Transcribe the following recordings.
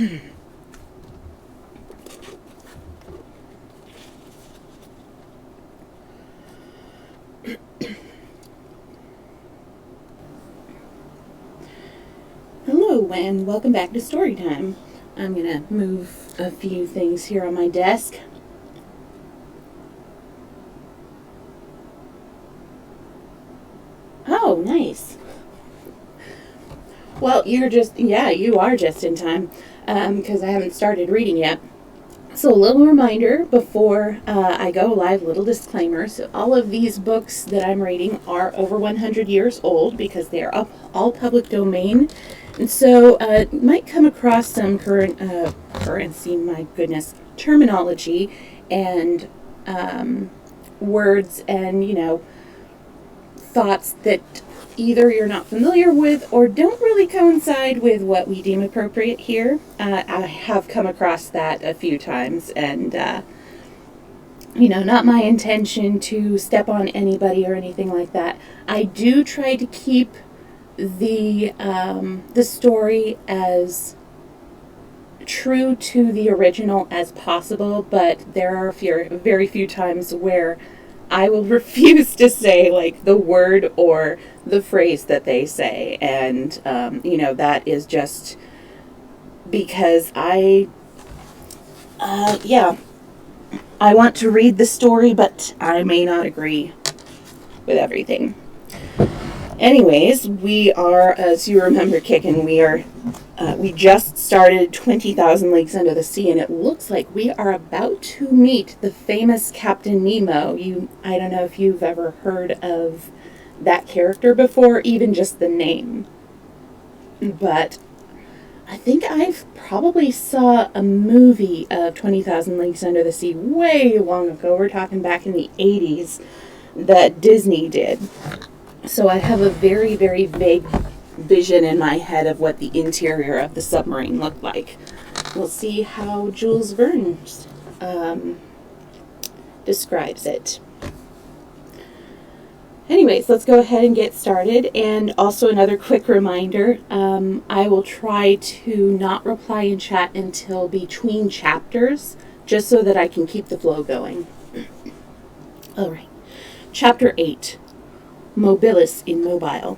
Hello, and welcome back to Storytime. I'm going to move a few things here on my desk. Oh, nice. Well, you are just in time, because I haven't started reading yet. So a little reminder before I go live, little disclaimer. So all of these books that I'm reading are over 100 years old because they are all public domain. And so you might come across some terminology and words and, thoughts that either you're not familiar with or don't really coincide with what we deem appropriate here. I have come across that a few times, and not my intention to step on anybody or anything like that. I do try to keep the story as true to the original as possible, but there are very few times where I will refuse to say like the word or the phrase that they say, and that is just because I want to read the story, but I may not agree with everything. Anyways, we are, as you remember, kicking. We just started 20,000 Leagues Under the Sea, and it looks like we are about to meet the famous Captain Nemo. I don't know if you've ever heard of that character before, even just the name. But I think I've probably saw a movie of 20,000 Leagues Under the Sea way long ago. We're talking back in the 80s that Disney did. So I have a very, very vague vision in my head of what the interior of the submarine looked like. We'll see how Jules Verne describes it. Anyways, let's go ahead and get started. And also another quick reminder, I will try to not reply in chat until between chapters, just so that I can keep the flow going. All right. Chapter 8. Mobilis immobile.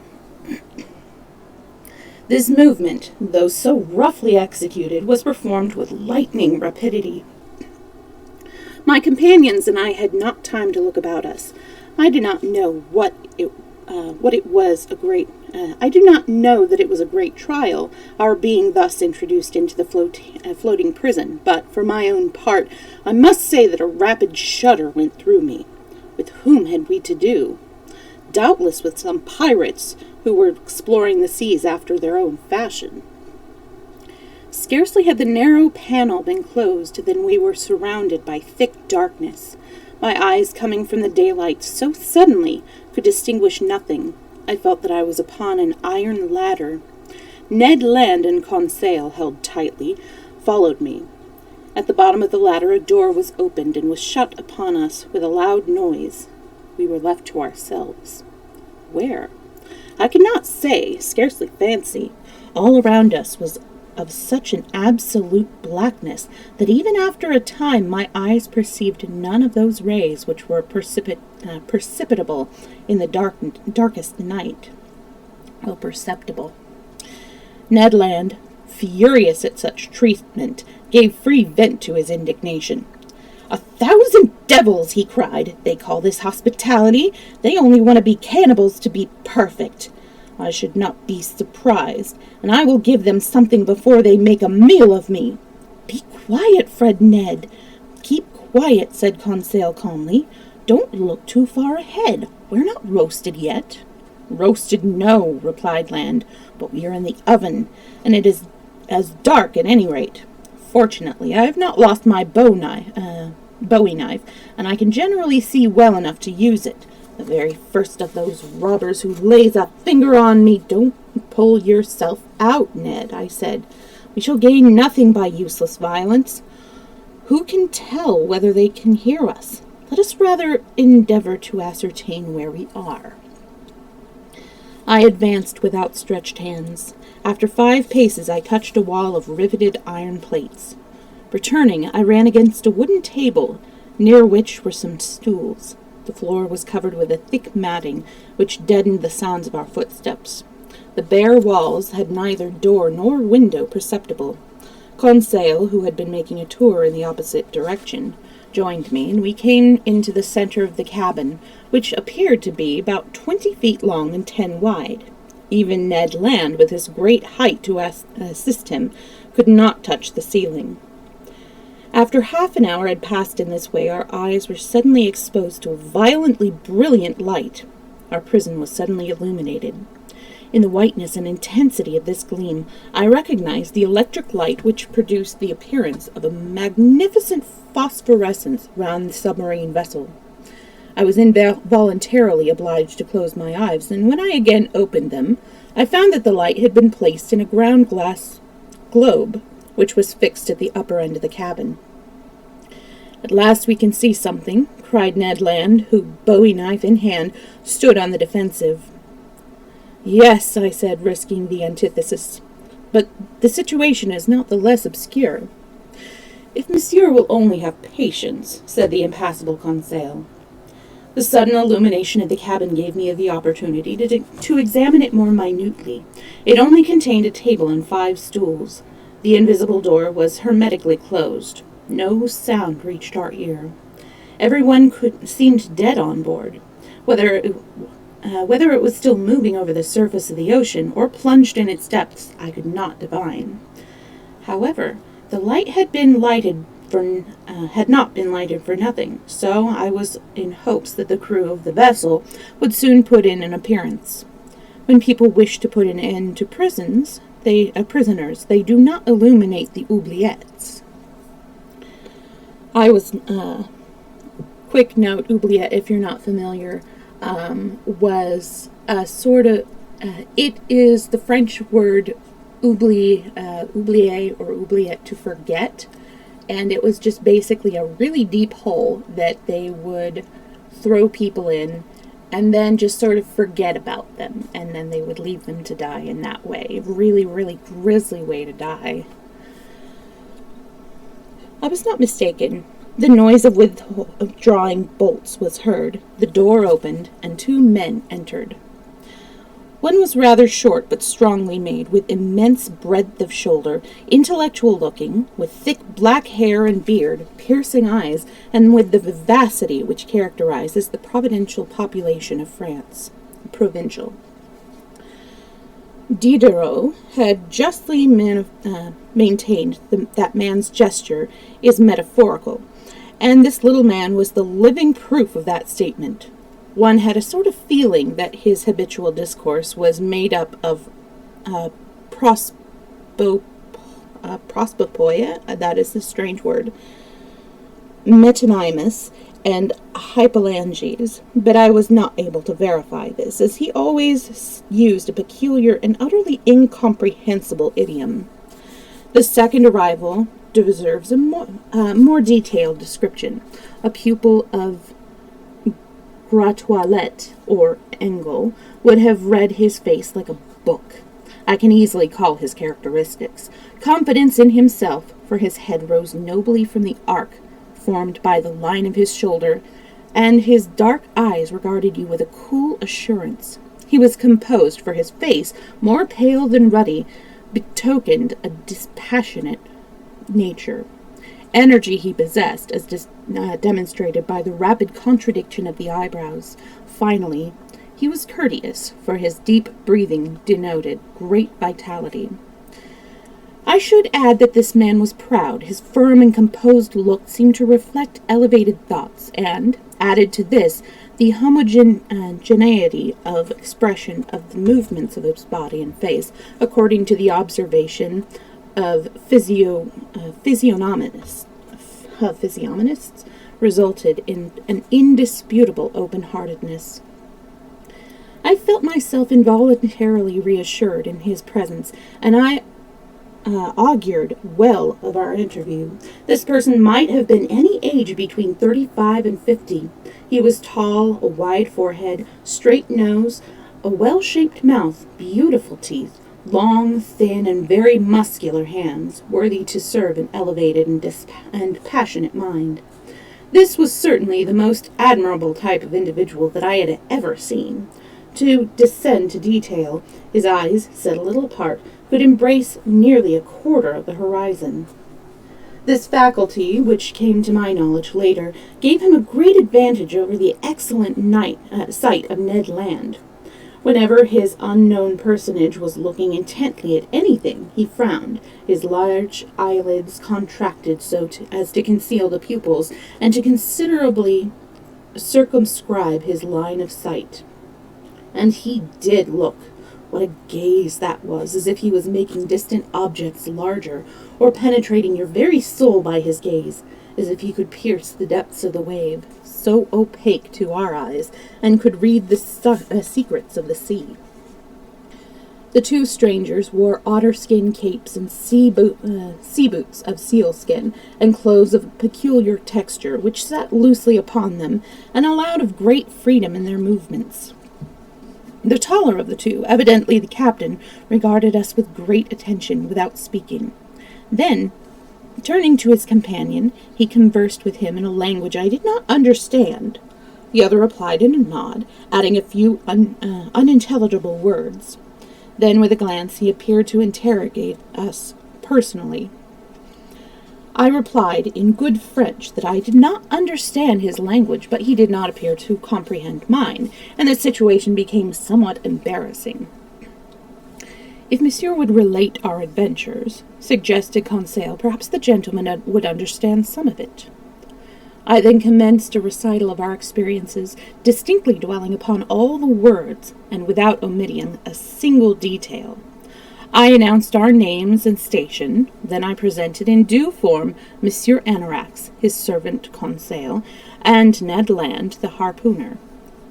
This movement, though so roughly executed, was performed with lightning rapidity. My companions and I had not time to look about us. I did not know I do not know that it was a great trial, our being thus introduced into the floating prison, but for my own part, I must say that a rapid shudder went through me. With whom had we to do? Doubtless with some pirates who were exploring the seas after their own fashion. Scarcely had the narrow panel been closed than we were surrounded by thick darkness. My eyes, coming from the daylight so suddenly, could distinguish nothing. I felt that I was upon an iron ladder. Ned Land and Conseil, held tightly, followed me. At the bottom of the ladder a door was opened and was shut upon us with a loud noise. We were left to ourselves. Where? I could not say, scarcely fancy. All around us was of such an absolute blackness that even after a time my eyes perceived none of those rays which were perceptible in the darkest night. Oh, perceptible. Ned Land, furious at such treatment, gave free vent to his indignation. "1,000 devils," he cried. "They call this hospitality. They only want to be cannibals to be perfect. I should not be surprised, and I will give them something before they make a meal of me." "Be quiet," Fred Ned. "Keep quiet," said Conseil calmly. "Don't look too far ahead. We're not roasted yet." "Roasted, no," replied Land, "but we are in the oven, and it is as dark at any rate. Fortunately, I have not lost my bowie knife, and I can generally see well enough to use it. The very first of those robbers who lays a finger on me—" "Don't pull yourself out, Ned," I said. "We shall gain nothing by useless violence. Who can tell whether they can hear us? Let us rather endeavor to ascertain where we are." I advanced with outstretched hands. After 5 paces, I touched a wall of riveted iron plates. Returning, I ran against a wooden table, near which were some stools. The floor was covered with a thick matting, which deadened the sounds of our footsteps. The bare walls had neither door nor window perceptible. Conseil, who had been making a tour in the opposite direction, joined me, and we came into the center of the cabin, which appeared to be about 20 feet long and 10 wide. Even Ned Land, with his great height to assist him, could not touch the ceiling. After half an hour had passed in this way, our eyes were suddenly exposed to a violently brilliant light. Our prison was suddenly illuminated. In the whiteness and intensity of this gleam, I recognized the electric light which produced the appearance of a magnificent phosphorescence round the submarine vessel. I was involuntarily obliged to close my eyes, and when I again opened them, I found that the light had been placed in a ground glass globe, which was fixed at the upper end of the cabin. "At last we can see something," cried Ned Land, who, bowie knife in hand, stood on the defensive. "Yes," I said, risking the antithesis, "but the situation is not the less obscure." "If monsieur will only have patience," said the impassible Conseil. The sudden illumination of the cabin gave me the opportunity to examine it more minutely. It only contained a table and 5 stools. The invisible door was hermetically closed. No sound reached our ear. Everyone seemed dead on board. Whether it was still moving over the surface of the ocean or plunged in its depths, I could not divine. However, the light had not been lighted for nothing, so I was in hopes that the crew of the vessel would soon put in an appearance. When people wish to put an end to prisoners, they do not illuminate the oubliettes. Quick note, oubliette, if you're not familiar, was a sort of, it is the French word oublier or oubliette, to forget, and it was just basically a really deep hole that they would throw people in and then just sort of forget about them, and then they would leave them to die in that way. Really, really grisly way to die. I was not mistaken. The noise of withdrawing bolts was heard. The door opened, and 2 men entered. One was rather short but strongly made, with immense breadth of shoulder, intellectual-looking, with thick black hair and beard, piercing eyes, and with the vivacity which characterizes the provincial population of France. Provincial. Diderot had justly maintained that man's gesture is metaphorical, and this little man was the living proof of that statement. One had a sort of feeling that his habitual discourse was made up of prospopoia, that is a strange word, metonymus, and hypolanges, but I was not able to verify this, as he always used a peculiar and utterly incomprehensible idiom. The second arrival deserves a more detailed description. A pupil of Gratoilette, or Engel, would have read his face like a book. I can easily call his characteristics. Confidence in himself, for his head rose nobly from the arc formed by the line of his shoulder, and his dark eyes regarded you with a cool assurance. He was composed, for his face, more pale than ruddy, betokened a dispassionate nature. Energy he possessed, as demonstrated by the rapid contraction of the eyebrows. Finally, he was courteous, for his deep breathing denoted great vitality. I should add that this man was proud. His firm and composed look seemed to reflect elevated thoughts, and, added to this, the homogeneity of expression of the movements of his body and face, according to the observation of physiognomists, resulted in an indisputable open-heartedness. I felt myself involuntarily reassured in his presence, and I augured well of our interview. This person might have been any age between 35 and 50. He was tall, a wide forehead, straight nose, a well-shaped mouth, beautiful teeth, long, thin, and very muscular hands, worthy to serve an elevated and passionate mind. This was certainly the most admirable type of individual that I had ever seen. To descend to detail, his eyes, set a little apart, could embrace nearly a quarter of the horizon. This faculty, which came to my knowledge later, gave him a great advantage over the excellent sight of Ned Land. Whenever his unknown personage was looking intently at anything, he frowned, his large eyelids contracted as to conceal the pupils and to considerably circumscribe his line of sight. And he did look. What a gaze that was, as if he was making distant objects larger, or penetrating your very soul by his gaze, as if he could pierce the depths of the wave, so opaque to our eyes, and could read the secrets of the sea. The two strangers wore otter-skin capes and sea boots of sealskin, and clothes of peculiar texture, which sat loosely upon them, and allowed of great freedom in their movements. The taller of the two, evidently the captain, regarded us with great attention without speaking. Then, turning to his companion, he conversed with him in a language I did not understand. The other replied in a nod, adding a few unintelligible words. Then, with a glance, he appeared to interrogate us personally. I replied in good French that I did not understand his language, but he did not appear to comprehend mine, and the situation became somewhat embarrassing. If monsieur would relate our adventures, suggested Conseil, perhaps the gentleman would understand some of it. I then commenced a recital of our experiences, distinctly dwelling upon all the words, and without omitting a single detail. I announced our names and station. Then I presented in due form Monsieur Anorax, his servant Conseil, and Ned Land, the harpooner.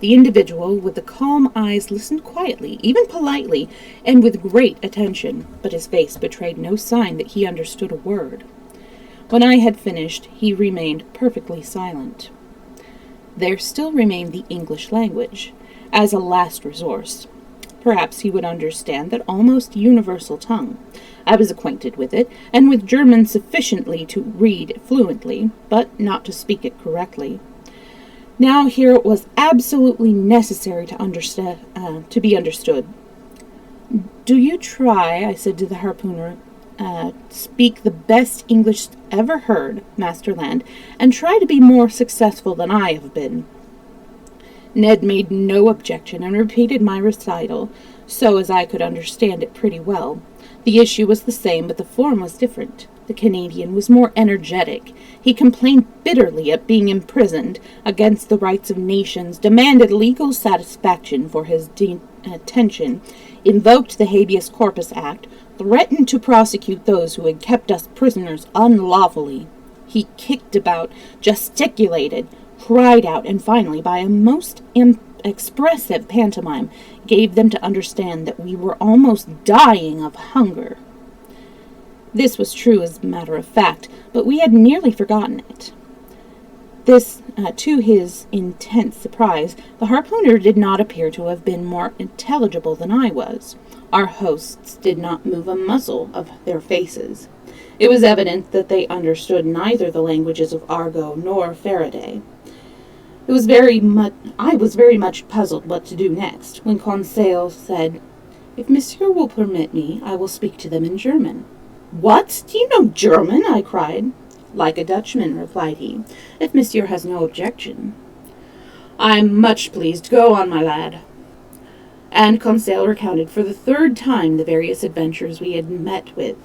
The individual with the calm eyes listened quietly, even politely, and with great attention, but his face betrayed no sign that he understood a word. When I had finished, he remained perfectly silent. There still remained the English language, as a last resource. Perhaps he would understand that almost universal tongue. I was acquainted with it, and with German sufficiently to read it fluently, but not to speak it correctly. Now here it was absolutely necessary to be understood. "Do you try," I said to the harpooner, "speak the best English ever heard, Master Land, and try to be more successful than I have been." Ned made no objection and repeated my recital, so as I could understand it pretty well. The issue was the same, but the form was different. The Canadian was more energetic. He complained bitterly at being imprisoned, against the rights of nations, demanded legal satisfaction for his detention, invoked the Habeas Corpus Act, threatened to prosecute those who had kept us prisoners unlawfully. He kicked about, gesticulated, cried out, and finally, by a most expressive pantomime, gave them to understand that we were almost dying of hunger. This was true as a matter of fact, but we had nearly forgotten it. To his intense surprise, the harpooner did not appear to have been more intelligible than I was. Our hosts did not move a muscle of their faces. It was evident that they understood neither the languages of Argot nor Faraday. I was very much puzzled what to do next, when Conseil said, "If monsieur will permit me, I will speak to them in German." "What? Do you know German?" I cried. "Like a Dutchman," replied he, "if monsieur has no objection." "I am much pleased. Go on, my lad." And Conseil recounted for the third time the various adventures we had met with.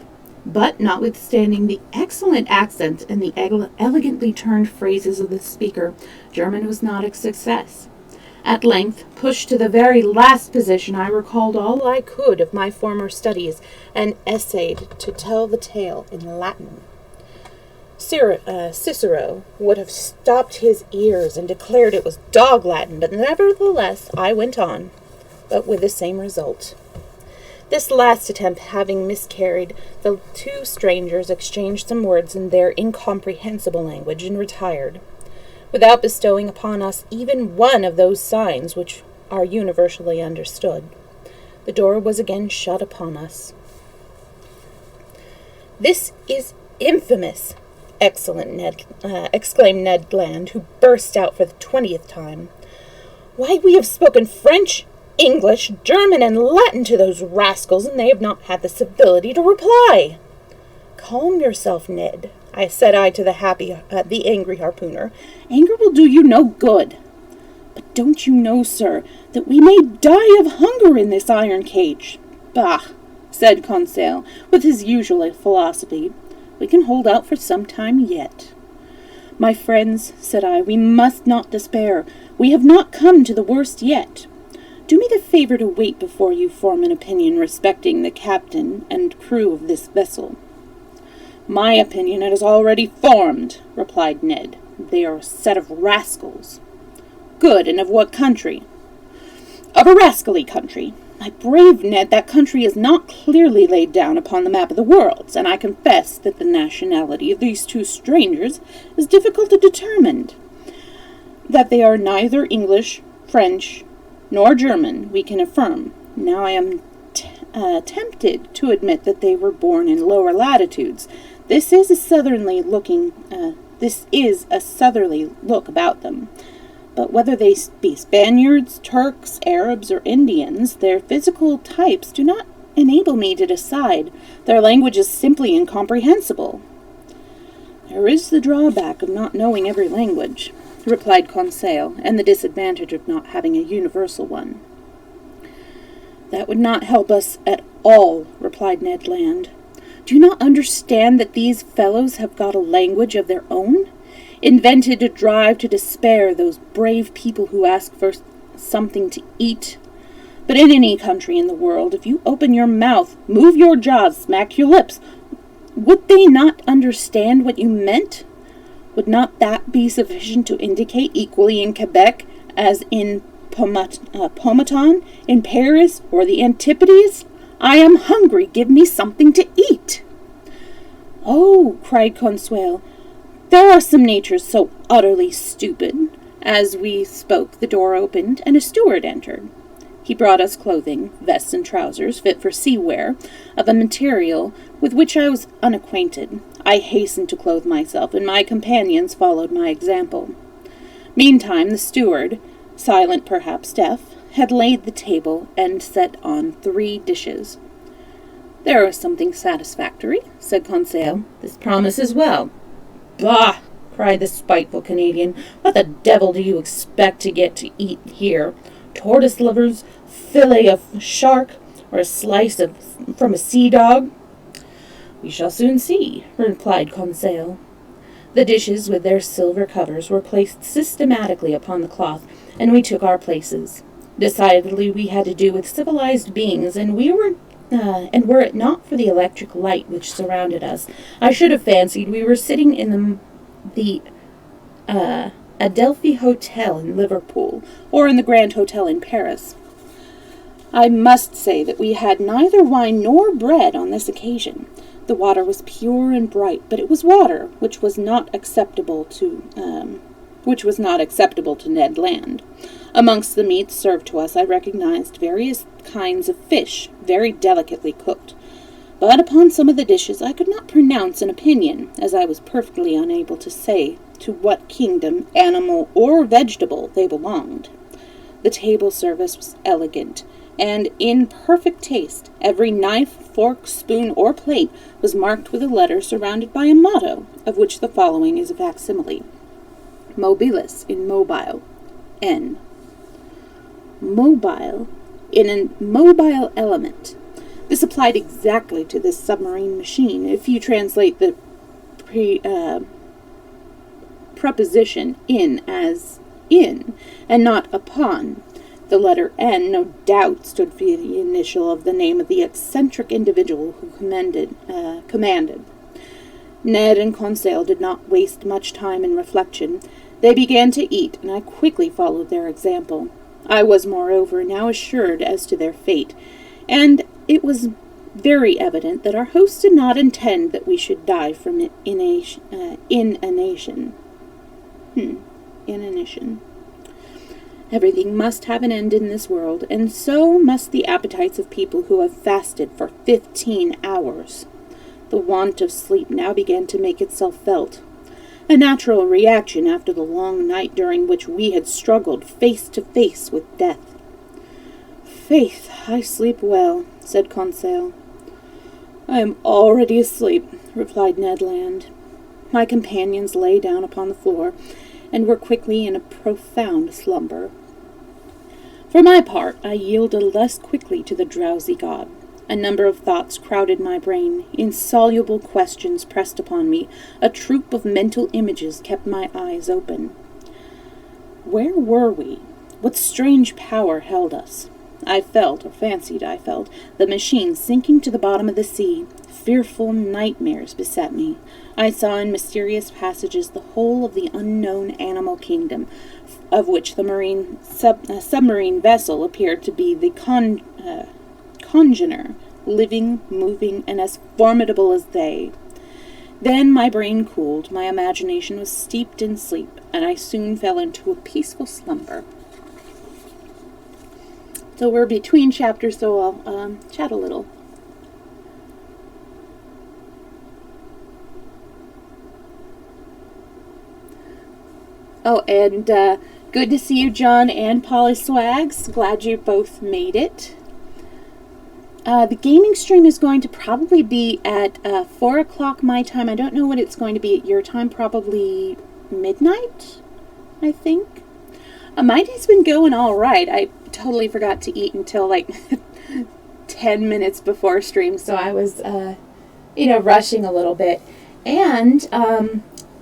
But, notwithstanding the excellent accent and the elegantly turned phrases of the speaker, German was not a success. At length, pushed to the very last position, I recalled all I could of my former studies, and essayed to tell the tale in Latin. Cicero would have stopped his ears and declared it was dog Latin, but nevertheless I went on, but with the same result. This last attempt having miscarried, the two strangers exchanged some words in their incomprehensible language and retired, without bestowing upon us even one of those signs which are universally understood. The door was again shut upon us. "This is infamous!" exclaimed Ned Land, who burst out for the 20th time. "Why, we have spoken French, English, German, and Latin to those rascals, and they have not had the civility to reply." "Calm yourself, Ned," said I to the angry harpooner. "Anger will do you no good. But don't you know, sir, that we may die of hunger in this iron cage?" "Bah," said Conseil, with his usual philosophy. "We can hold out for some time yet." "My friends," said I, "we must not despair. We have not come to the worst yet. Do me the favor to wait before you form an opinion respecting the captain and crew of this vessel." "My opinion is already formed," replied Ned. "They are a set of rascals." "Good, and of what country?" "Of a rascally country. My brave Ned, that country is not clearly laid down upon the map of the world, and I confess that the nationality of these two strangers is difficult to determine. That they are neither English, French, nor German, we can affirm. Now I am tempted to admit that they were born in lower latitudes. This is a southerly look about them. But whether they be Spaniards, Turks, Arabs, or Indians, their physical types do not enable me to decide. Their language is simply incomprehensible." "There is the drawback of not knowing every language," replied Conseil, "and the disadvantage of not having a universal one." "That would not help us at all," replied Ned Land. "Do you not understand that these fellows have got a language of their own, invented to drive to despair those brave people who ask for something to eat? But in any country in the world, if you open your mouth, move your jaws, smack your lips, would they not understand what you meant? Would not that be sufficient to indicate equally in Quebec as in Pomaton, in Paris, or the Antipodes? I am hungry, give me something to eat." "Oh," cried Conseil, "there are some natures so utterly stupid." As we spoke, the door opened, and a steward entered. He brought us clothing, vests and trousers, fit for sea wear, of a material with which I was unacquainted. I hastened to clothe myself, and my companions followed my example. Meantime, the steward, silent, perhaps deaf, had laid the table and set on 3 dishes. "There is something satisfactory," said Conseil. "This promises well." "Bah!" cried the spiteful Canadian. "What the devil do you expect to get to eat here? Tortoise livers, fillet of shark, or a slice from a sea dog?" "We shall soon see," replied Conseil. The dishes with their silver covers were placed systematically upon the cloth, and we took our places. Decidedly we had to do with civilized beings, and were it not for the electric light which surrounded us, I should have fancied we were sitting in the Adelphi Hotel in Liverpool, or in the Grand Hotel in Paris. I must say that we had neither wine nor bread on this occasion. The water was pure and bright, but it was water, which was not acceptable to Ned Land. Amongst the meats served to us I recognized various kinds of fish, very delicately cooked. But upon some of the dishes I could not pronounce an opinion, as I was perfectly unable to say to what kingdom, animal or vegetable, they belonged. The table service was elegant, and in perfect taste. Every knife, fork, spoon, or plate was marked with a letter surrounded by a motto, of which the following is a facsimile: Mobilis in mobile, N. Mobile in a mobile element. This applied exactly to this submarine machine, if you translate the preposition in as in, and not upon. The letter N, no doubt, stood for the initial of the name of the eccentric individual who commanded. Ned and Conseil did not waste much time in reflection. They began to eat, and I quickly followed their example. I was, moreover, now assured as to their fate, and it was very evident that our host did not intend that we should die from inanition. Everything must have an end in this world, and so must the appetites of people who have fasted for 15 hours. The want of sleep now began to make itself felt, a natural reaction after the long night during which we had struggled face to face with death. "Faith, I sleep well," said Conseil. "I am already asleep," replied Ned Land. My companions lay down upon the floor, and were quickly in a profound slumber. For my part, I yielded less quickly to the drowsy god. A number of thoughts crowded my brain, insoluble questions pressed upon me, a troop of mental images kept my eyes open. Where were we? What strange power held us? I felt, or fancied I felt, the machine sinking to the bottom of the sea. Fearful nightmares beset me. I saw in mysterious passages the whole of the unknown animal kingdom, of which the submarine vessel appeared to be the congener, living, moving, and as formidable as they. Then my brain cooled, my imagination was steeped in sleep, and I soon fell into a peaceful slumber. So we're between chapters, so I'll chat a little. Oh, and good to see you, John and Polly Swags. Glad you both made it. The gaming stream is going to probably be at 4 o'clock my time. I don't know what it's going to be at your time. Probably midnight, I think. My day's been going all right. I totally forgot to eat until like 10 minutes before stream, so I was, rushing a little bit. And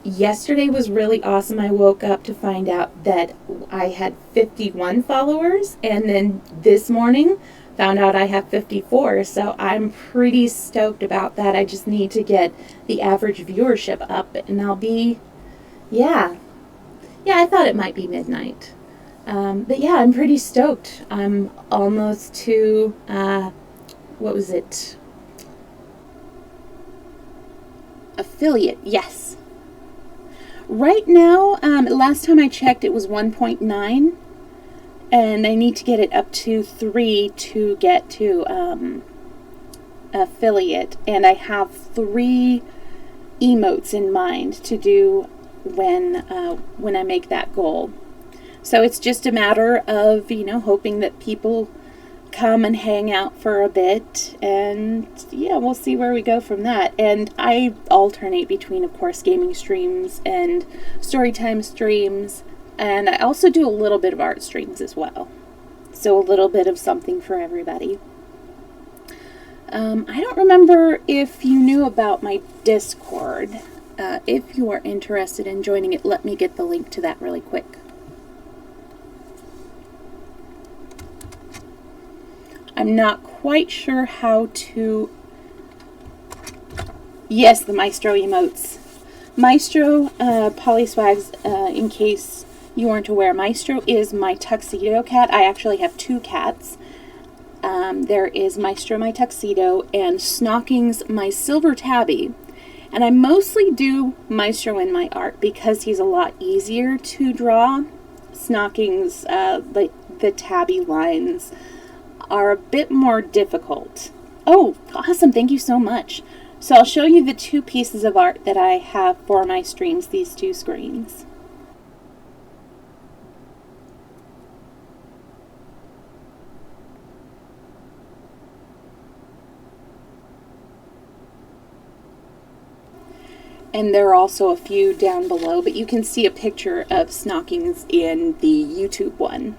yesterday was really awesome. I woke up to find out that I had 51 followers, and then this morning found out I have 54, so I'm pretty stoked about that. I just need to get the average viewership up, and I'll be, yeah, I thought it might be midnight. But yeah, I'm pretty stoked. I'm almost to, affiliate, yes. Right now, last time I checked, it was 1.9, and I need to get it up to 3 to get to affiliate, and I have 3 emotes in mind to do when I make that goal. So it's just a matter of, hoping that people come and hang out for a bit, and yeah, we'll see where we go from that. And I alternate between, of course, gaming streams and Storytime streams, and I also do a little bit of art streams as well. So a little bit of something for everybody. I don't remember if you knew about my Discord. If you are interested in joining it, let me get the link to that really quick. I'm not quite sure how to... Yes, the Maestro emotes. Maestro, Polyswags, in case you weren't aware, Maestro is my tuxedo cat. I actually have 2 cats. There is Maestro, my tuxedo, and Snockings, my silver tabby. And I mostly do Maestro in my art because he's a lot easier to draw. Snockings, the tabby lines are a bit more difficult. Oh, awesome, thank you so much. So I'll show you the 2 pieces of art that I have for my streams, these 2 screens. And there are also a few down below, but you can see a picture of Snockings in the YouTube one.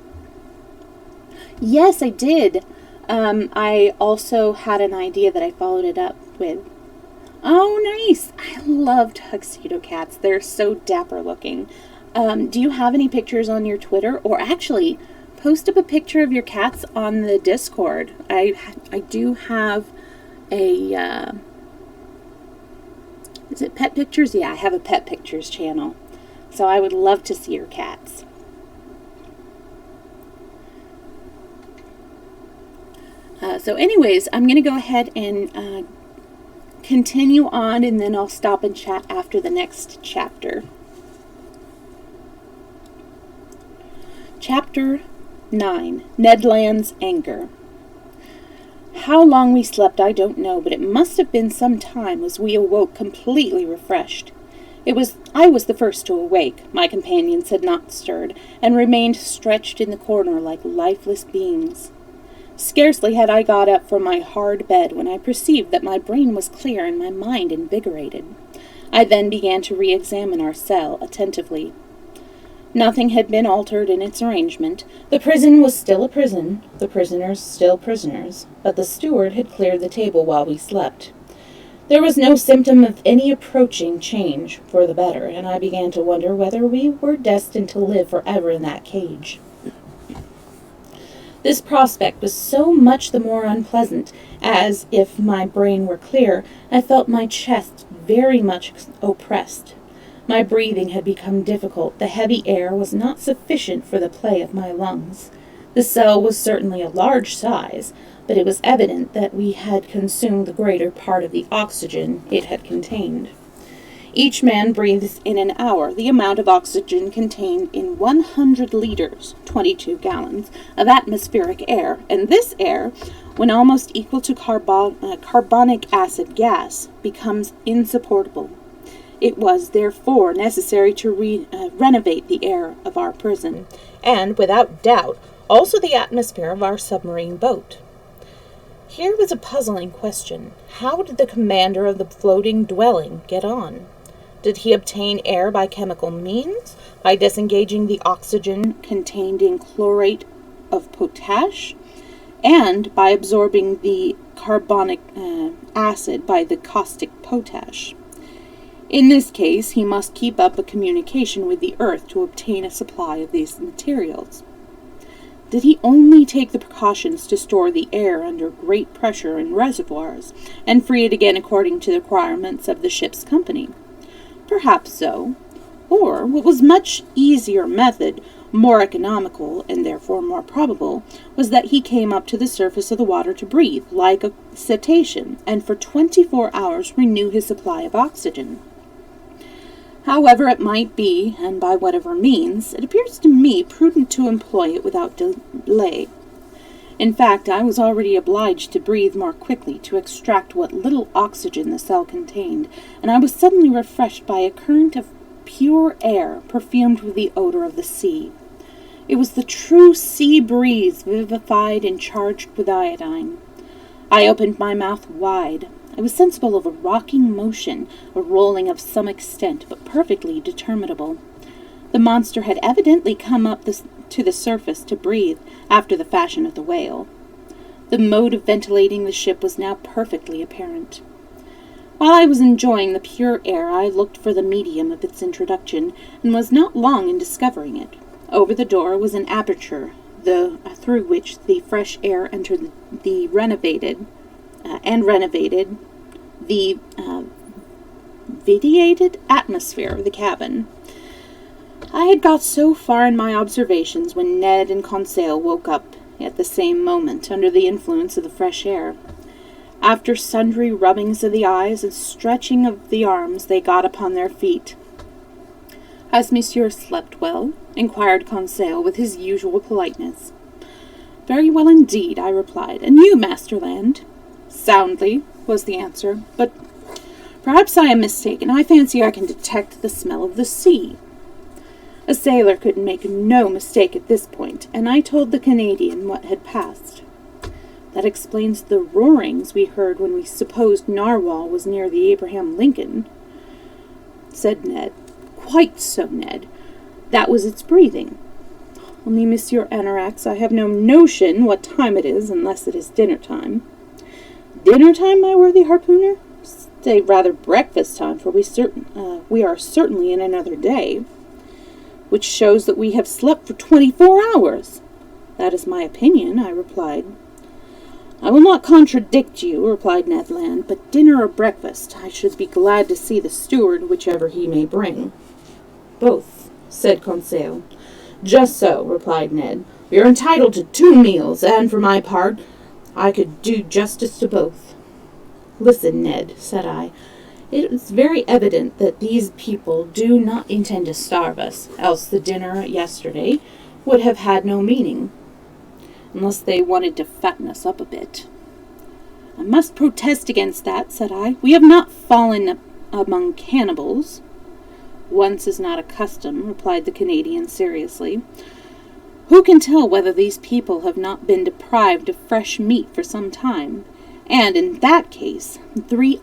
Yes, I did. I also had an idea that I followed it up with. Oh, nice. I love tuxedo cats. They're so dapper looking. Do you have any pictures on your Twitter? Or actually, post up a picture of your cats on the Discord. I do have a... is it Pet Pictures? Yeah, I have a Pet Pictures channel. So I would love to see your cats. So anyways, I'm going to go ahead and continue on, and then I'll stop and chat after the next chapter. Chapter 9. Ned Land's Anger. How long we slept I don't know, but it must have been some time as we awoke completely refreshed. I was the first to awake. My companions had not stirred, and remained stretched in the corner like lifeless beings. Scarcely had I got up from my hard bed when I perceived that my brain was clear and my mind invigorated. I then began to re-examine our cell attentively. Nothing had been altered in its arrangement. The prison was still a prison, the prisoners still prisoners, but the steward had cleared the table while we slept. There was no symptom of any approaching change for the better, and I began to wonder whether we were destined to live forever in that cage. This prospect was so much the more unpleasant, as, if my brain were clear, I felt my chest very much oppressed. My breathing had become difficult. The heavy air was not sufficient for the play of my lungs. The cell was certainly a large size, but it was evident that we had consumed the greater part of the oxygen it had contained. Each man breathes in an hour the amount of oxygen contained in 100 liters, 22 gallons, of atmospheric air, and this air, when almost equal to carbonic acid gas, becomes insupportable. It was, therefore, necessary to renovate the air of our prison, and, without doubt, also the atmosphere of our submarine boat. Here was a puzzling question. How did the commander of the floating dwelling get on? Did he obtain air by chemical means, by disengaging the oxygen contained in chlorate of potash, and by absorbing the carbonic acid by the caustic potash? In this case, he must keep up a communication with the earth to obtain a supply of these materials. Did he only take the precautions to store the air under great pressure in reservoirs, and free it again according to the requirements of the ship's company? Perhaps so. Or, what was much easier method, more economical, and therefore more probable, was that he came up to the surface of the water to breathe, like a cetacean, and for 24 hours renew his supply of oxygen. However it might be, and by whatever means, it appears to me prudent to employ it without delay. In fact, I was already obliged to breathe more quickly to extract what little oxygen the cell contained, and I was suddenly refreshed by a current of pure air perfumed with the odor of the sea. It was the true sea breeze, vivified and charged with iodine. I opened my mouth wide. I was sensible of a rocking motion, a rolling of some extent, but perfectly determinable. The monster had evidently come up to the surface to breathe, after the fashion of the whale. The mode of ventilating the ship was now perfectly apparent. While I was enjoying the pure air, I looked for the medium of its introduction, and was not long in discovering it. Over the door was an aperture, through which the fresh air entered the renovated vitiated atmosphere of the cabin. I had got so far in my observations when Ned and Conseil woke up at the same moment, under the influence of the fresh air. After sundry rubbings of the eyes and stretching of the arms, they got upon their feet. "Has monsieur slept well?" inquired Conseil with his usual politeness. "Very well indeed," I replied. "And you, Master Land?" "Soundly," was the answer. "But perhaps I am mistaken. I fancy I can detect the smell of the sea." A sailor could make no mistake at this point, and I told the Canadian what had passed. "That explains the roarings we heard when we supposed Narwhal was near the Abraham Lincoln," said Ned. "Quite so, Ned. That was its breathing. Only, Monsieur Anorax, I have no notion what time it is, unless it is dinner time." "Dinner time, my worthy harpooner? Say rather breakfast time, for we are certainly in another day." "Which shows that we have slept for 24 hours. "That is my opinion," I replied. "I will not contradict you," replied Ned Land, "but dinner or breakfast, I should be glad to see the steward, whichever he may bring." "Both," said Conseil. "Just so," replied Ned. "We are entitled to 2 meals, and for my part, I could do justice to both." "Listen, Ned," said I. "It is very evident that these people do not intend to starve us, else the dinner yesterday would have had no meaning, unless they wanted to fatten us up a bit. I must protest against that, said I. We have not fallen among cannibals. Once is not a custom, replied the Canadian seriously. Who can tell whether these people have not been deprived of fresh meat for some time? And in that case, three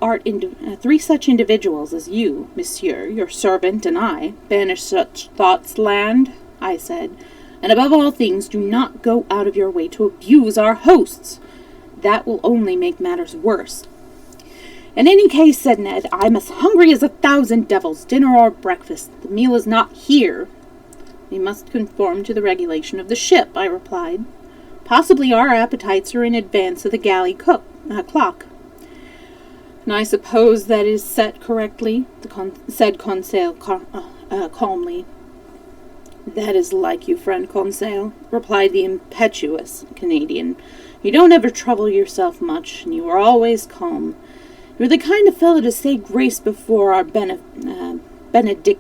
such individuals as you, monsieur, your servant, and I, banish such thoughts, land, I said, and above all things, do not go out of your way to abuse our hosts. That will only make matters worse. In any case, said Ned, I'm as hungry as 1,000 devils, dinner or breakfast. The meal is not here. We must conform to the regulation of the ship, I replied. Possibly our appetites are in advance of the galley clock. And I suppose that is set correctly, said Conseil calmly. That is like you, friend Conseil, replied the impetuous Canadian. You don't ever trouble yourself much, and you are always calm. You're the kind of fellow to say grace before our Benedicite?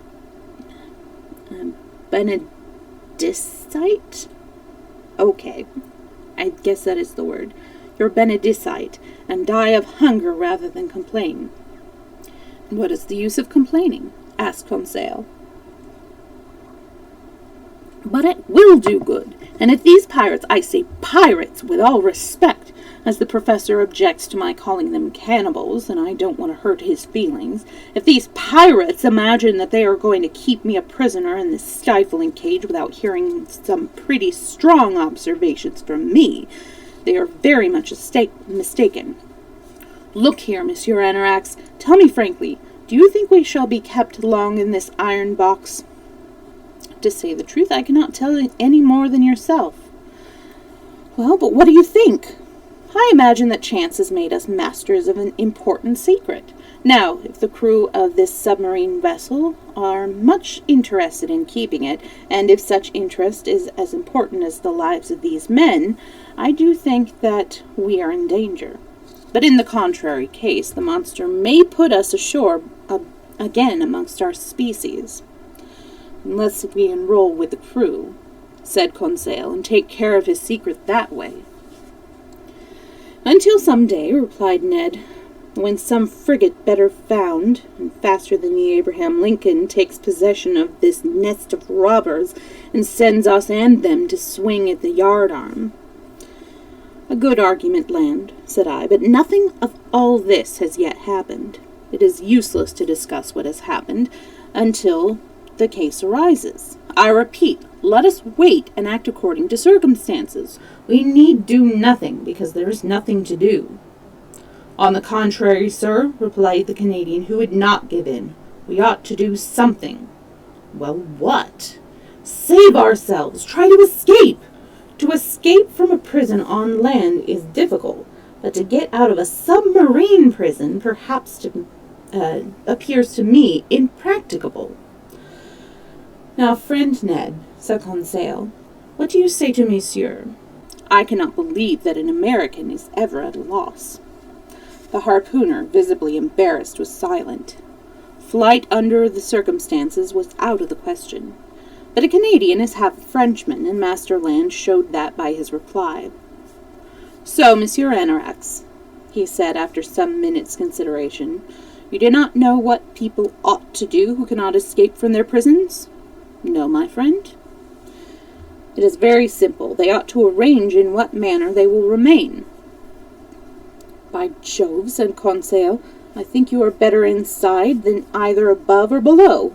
Okay, I guess that is the word. You're Benedicite, and die of hunger rather than complain. What is the use of complaining? Asked Conseil. But it will do good, and if these pirates, I say pirates with all respect, as the professor objects to my calling them cannibals, and I don't want to hurt his feelings, if these pirates imagine that they are going to keep me a prisoner in this stifling cage without hearing some pretty strong observations from me, they are very much mistaken. Look here, Monsieur Anorax, tell me frankly, do you think we shall be kept long in this iron box? To say the truth, I cannot tell any more than yourself. Well, but what do you think? I imagine that chance has made us masters of an important secret. Now, if the crew of this submarine vessel are much interested in keeping it, and if such interest is as important as the lives of these men, I do think that we are in danger. But in the contrary case, the monster may put us ashore again amongst our species. Unless we enroll with the crew, said Conseil, and take care of his secret that way. Until some day, replied Ned, when some frigate better found, and faster than the Abraham Lincoln, takes possession of this nest of robbers, and sends us and them to swing at the yardarm. A good argument, Land, said I, but nothing of all this has yet happened. It is useless to discuss what has happened until the case arises. I repeat, let us wait and act according to circumstances. We need do nothing, because there is nothing to do. On the contrary, sir, replied the Canadian, who would not give in. We ought to do something. Well, what? Save ourselves. Try to escape. To escape from a prison on land is difficult, but to get out of a submarine prison perhaps appears to me impracticable. Now, friend Ned, said Conseil, what do you say to monsieur? I cannot believe that an American is ever at a loss. The harpooner, visibly embarrassed, was silent. Flight under the circumstances was out of the question. But a Canadian is half a Frenchman, and Master Land showed that by his reply. So, Monsieur Anorax, he said after some minutes' consideration, you do not know what people ought to do who cannot escape from their prisons? No, my friend. It is very simple. They ought to arrange in what manner they will remain. By Jove, said Conseil, I think you are better inside than either above or below.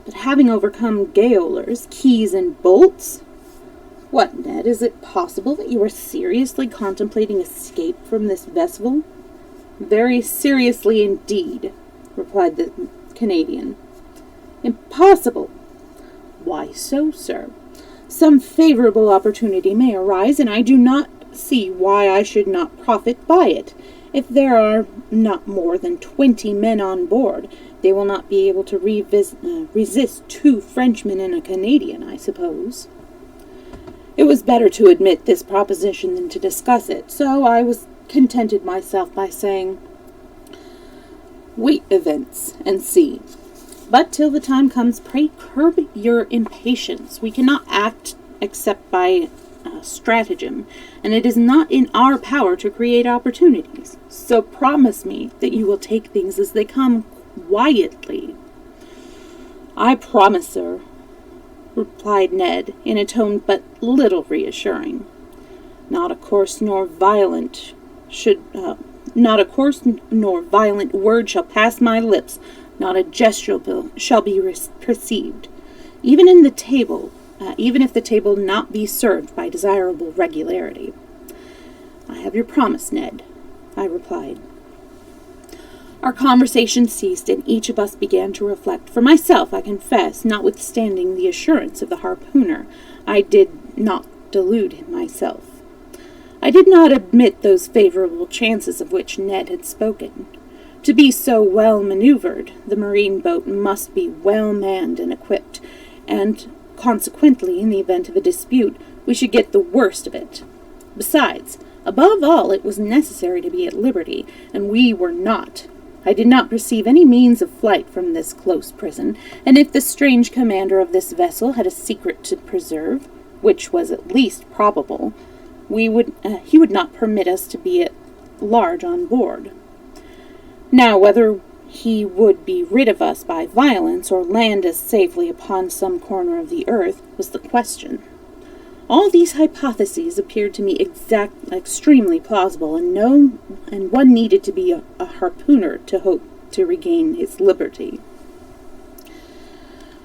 But having overcome gaolers, keys, and bolts? What, Ned, is it possible that you are seriously contemplating escape from this vessel? Very seriously indeed, replied the Canadian. Impossible. Why so, sir? Some favorable opportunity may arise, and I do not see why I should not profit by it. If there are not more than 20 men on board, they will not be able to resist 2 Frenchmen and a Canadian, I suppose. It was better to admit this proposition than to discuss it, so I contented myself by saying, wait events and see. But till the time comes, pray curb your impatience. We cannot act except by stratagem, and it is not in our power to create opportunities. So promise me that you will take things as they come quietly." "I promise, sir," replied Ned, in a tone but little reassuring. Not a coarse nor violent word shall pass my lips, not a gesture shall be perceived, even if the table not be served by desirable regularity." "I have your promise, Ned," I replied. Our conversation ceased, and each of us began to reflect. For myself, I confess, notwithstanding the assurance of the harpooner, I did not delude myself. I did not admit those favorable chances of which Ned had spoken. To be so well maneuvered, the marine boat must be well manned and equipped, and consequently, in the event of a dispute, we should get the worst of it. Besides, above all, it was necessary to be at liberty, and we were not. I did not perceive any means of flight from this close prison, and if the strange commander of this vessel had a secret to preserve, which was at least probable, he would not permit us to be at large on board. Now, whether he would be rid of us by violence or land us safely upon some corner of the earth was the question. All these hypotheses appeared to me extremely plausible, and one needed to be a harpooner to hope to regain his liberty.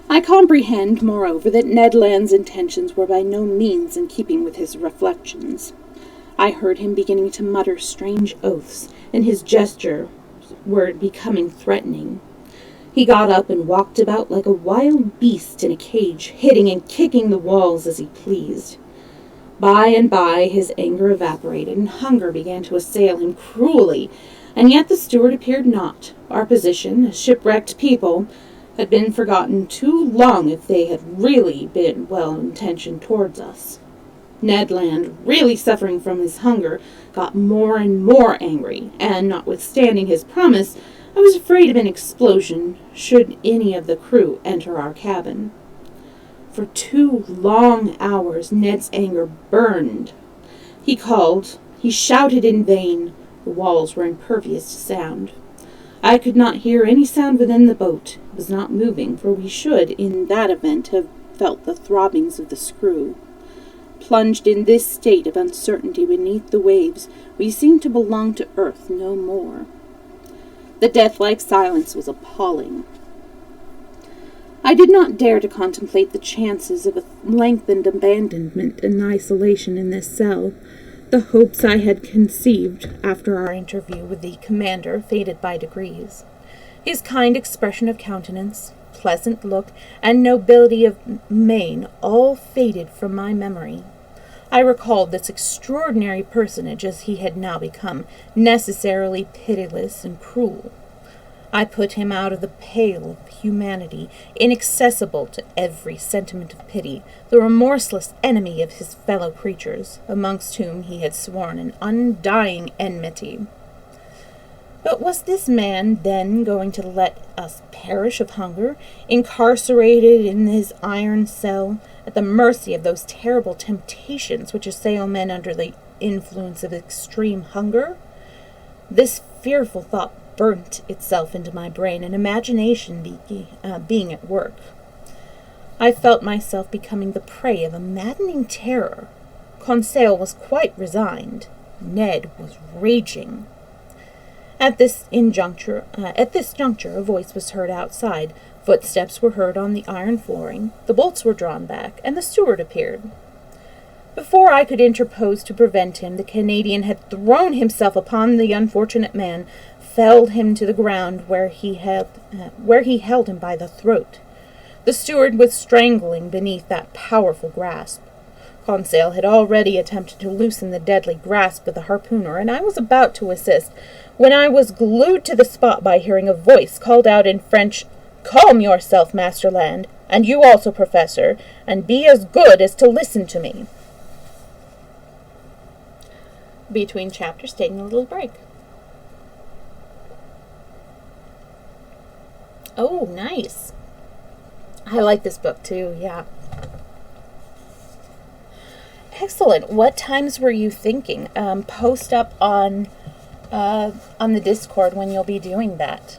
I comprehend, moreover, that Ned Land's intentions were by no means in keeping with his reflections. I heard him beginning to mutter strange oaths, and his gestures were becoming threatening. He got up and walked about like a wild beast in a cage, hitting and kicking the walls as he pleased. By and by his anger evaporated, and hunger began to assail him cruelly, and yet the steward appeared not. Our position, as shipwrecked people, had been forgotten too long if they had really been well-intentioned towards us. Ned Land, really suffering from his hunger, got more and more angry, and, notwithstanding his promise, I was afraid of an explosion should any of the crew enter our cabin. For 2 long hours Ned's anger burned. He called, he shouted in vain. The walls were impervious to sound. I could not hear any sound within the boat. It was not moving, for we should, in that event, have felt the throbbings of the screw. Plunged in this state of uncertainty beneath the waves, we seemed to belong to earth no more. The death-like silence was appalling. I did not dare to contemplate the chances of a lengthened abandonment and isolation in this cell. The hopes I had conceived after our interview with the commander faded by degrees. His kind expression of countenance, pleasant look, and nobility of mien all faded from my memory. I recalled this extraordinary personage as he had now become, necessarily pitiless and cruel. I put him out of the pale of humanity, inaccessible to every sentiment of pity, the remorseless enemy of his fellow creatures, amongst whom he had sworn an undying enmity. But was this man then going to let us perish of hunger, incarcerated in his iron cell, at the mercy of those terrible temptations which assail men under the influence of extreme hunger? This fearful thought burnt itself into my brain, and imagination being at work. I felt myself becoming the prey of a maddening terror. Conseil was quite resigned. Ned was raging. At this juncture, a voice was heard outside. Footsteps were heard on the iron flooring. The bolts were drawn back, and the steward appeared. Before I could interpose to prevent him, the Canadian had thrown himself upon the unfortunate man, felled him to the ground, where he held him by the throat. The steward was strangling beneath that powerful grasp. Conseil had already attempted to loosen the deadly grasp of the harpooner, and I was about to assist, when I was glued to the spot by hearing a voice called out in French, "Calm yourself, Master Land, and you also, Professor, and be as good as to listen to me." Between chapters, taking a little break. Oh, nice. I like this book too, yeah. Excellent. What times were you thinking? Post up on the Discord when you'll be doing that.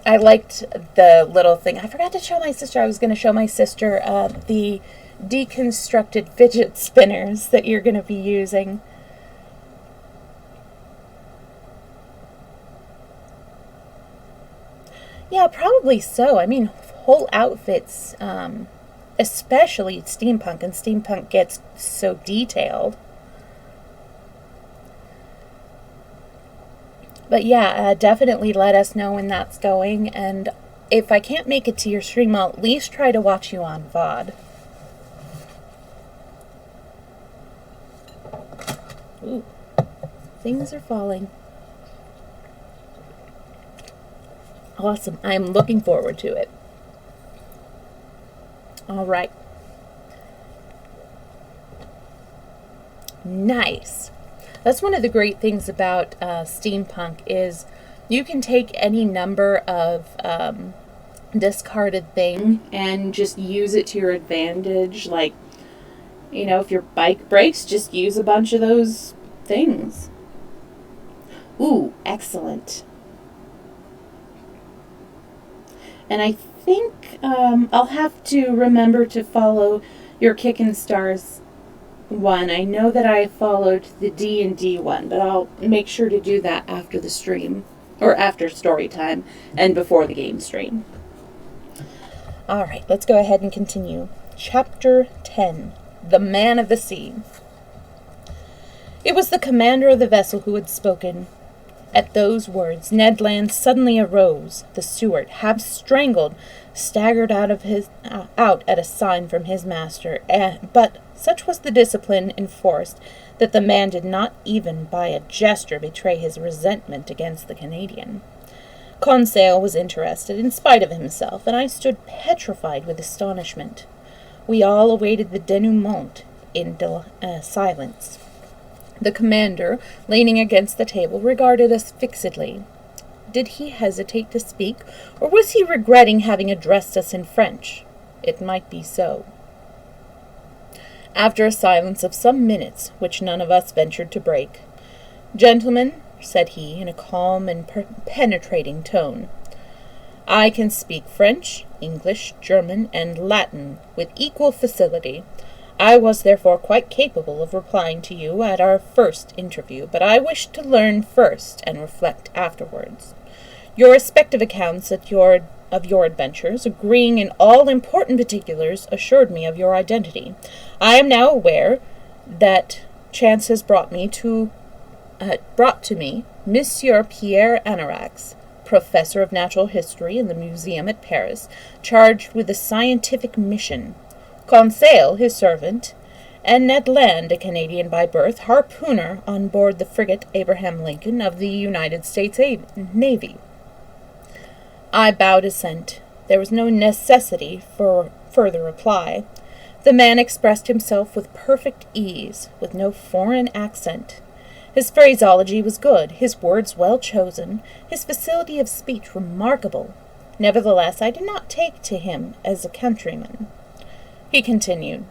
I liked the little thing. I forgot to show my sister. I was going to show my sister the deconstructed fidget spinners that you're going to be using. Yeah, probably so. I mean, whole outfits, especially steampunk, and steampunk gets so detailed. But yeah, definitely let us know when that's going, and if I can't make it to your stream, I'll at least try to watch you on VOD. Ooh, things are falling. Awesome. I'm looking forward to it. All right. Nice. That's one of the great things about steampunk is you can take any number of discarded things and just use it to your advantage. Like, you know, if your bike breaks, just use a bunch of those things. Ooh, excellent. And I think I'll have to remember to follow your Kickin' Stars one. I know that I followed the D&D one, but I'll make sure to do that after the stream, or after story time, and before the game stream. Alright, let's go ahead and continue. Chapter 10, The Man of the Sea. It was the commander of the vessel who had spoken. At those words, Ned Land suddenly arose. The steward, half strangled, staggered out at a sign from his master, but such was the discipline enforced that the man did not even by a gesture betray his resentment against the Canadian. Conseil was interested in spite of himself, and I stood petrified with astonishment. We all awaited the denouement in silence. The commander, leaning against the table, regarded us fixedly. Did he hesitate to speak, or was he regretting having addressed us in French? It might be so. After a silence of some minutes, which none of us ventured to break, "Gentlemen," said he, in a calm and penetrating tone, "I can speak French, English, German, and Latin with equal facility. I was therefore quite capable of replying to you at our first interview, but I wished to learn first and reflect afterwards. Your respective accounts of your adventures, agreeing in all important particulars, assured me of your identity. I am now aware that chance has brought to me Monsieur Pierre Anarax, professor of natural history in the museum at Paris, charged with a scientific mission. Conseil, his servant, and Ned Land, a Canadian by birth, harpooner on board the frigate Abraham Lincoln of the United States Navy." I bowed assent. There was no necessity for further reply. The man expressed himself with perfect ease, with no foreign accent. His phraseology was good, his words well chosen, his facility of speech remarkable. Nevertheless, I did not take to him as a countryman. He continued,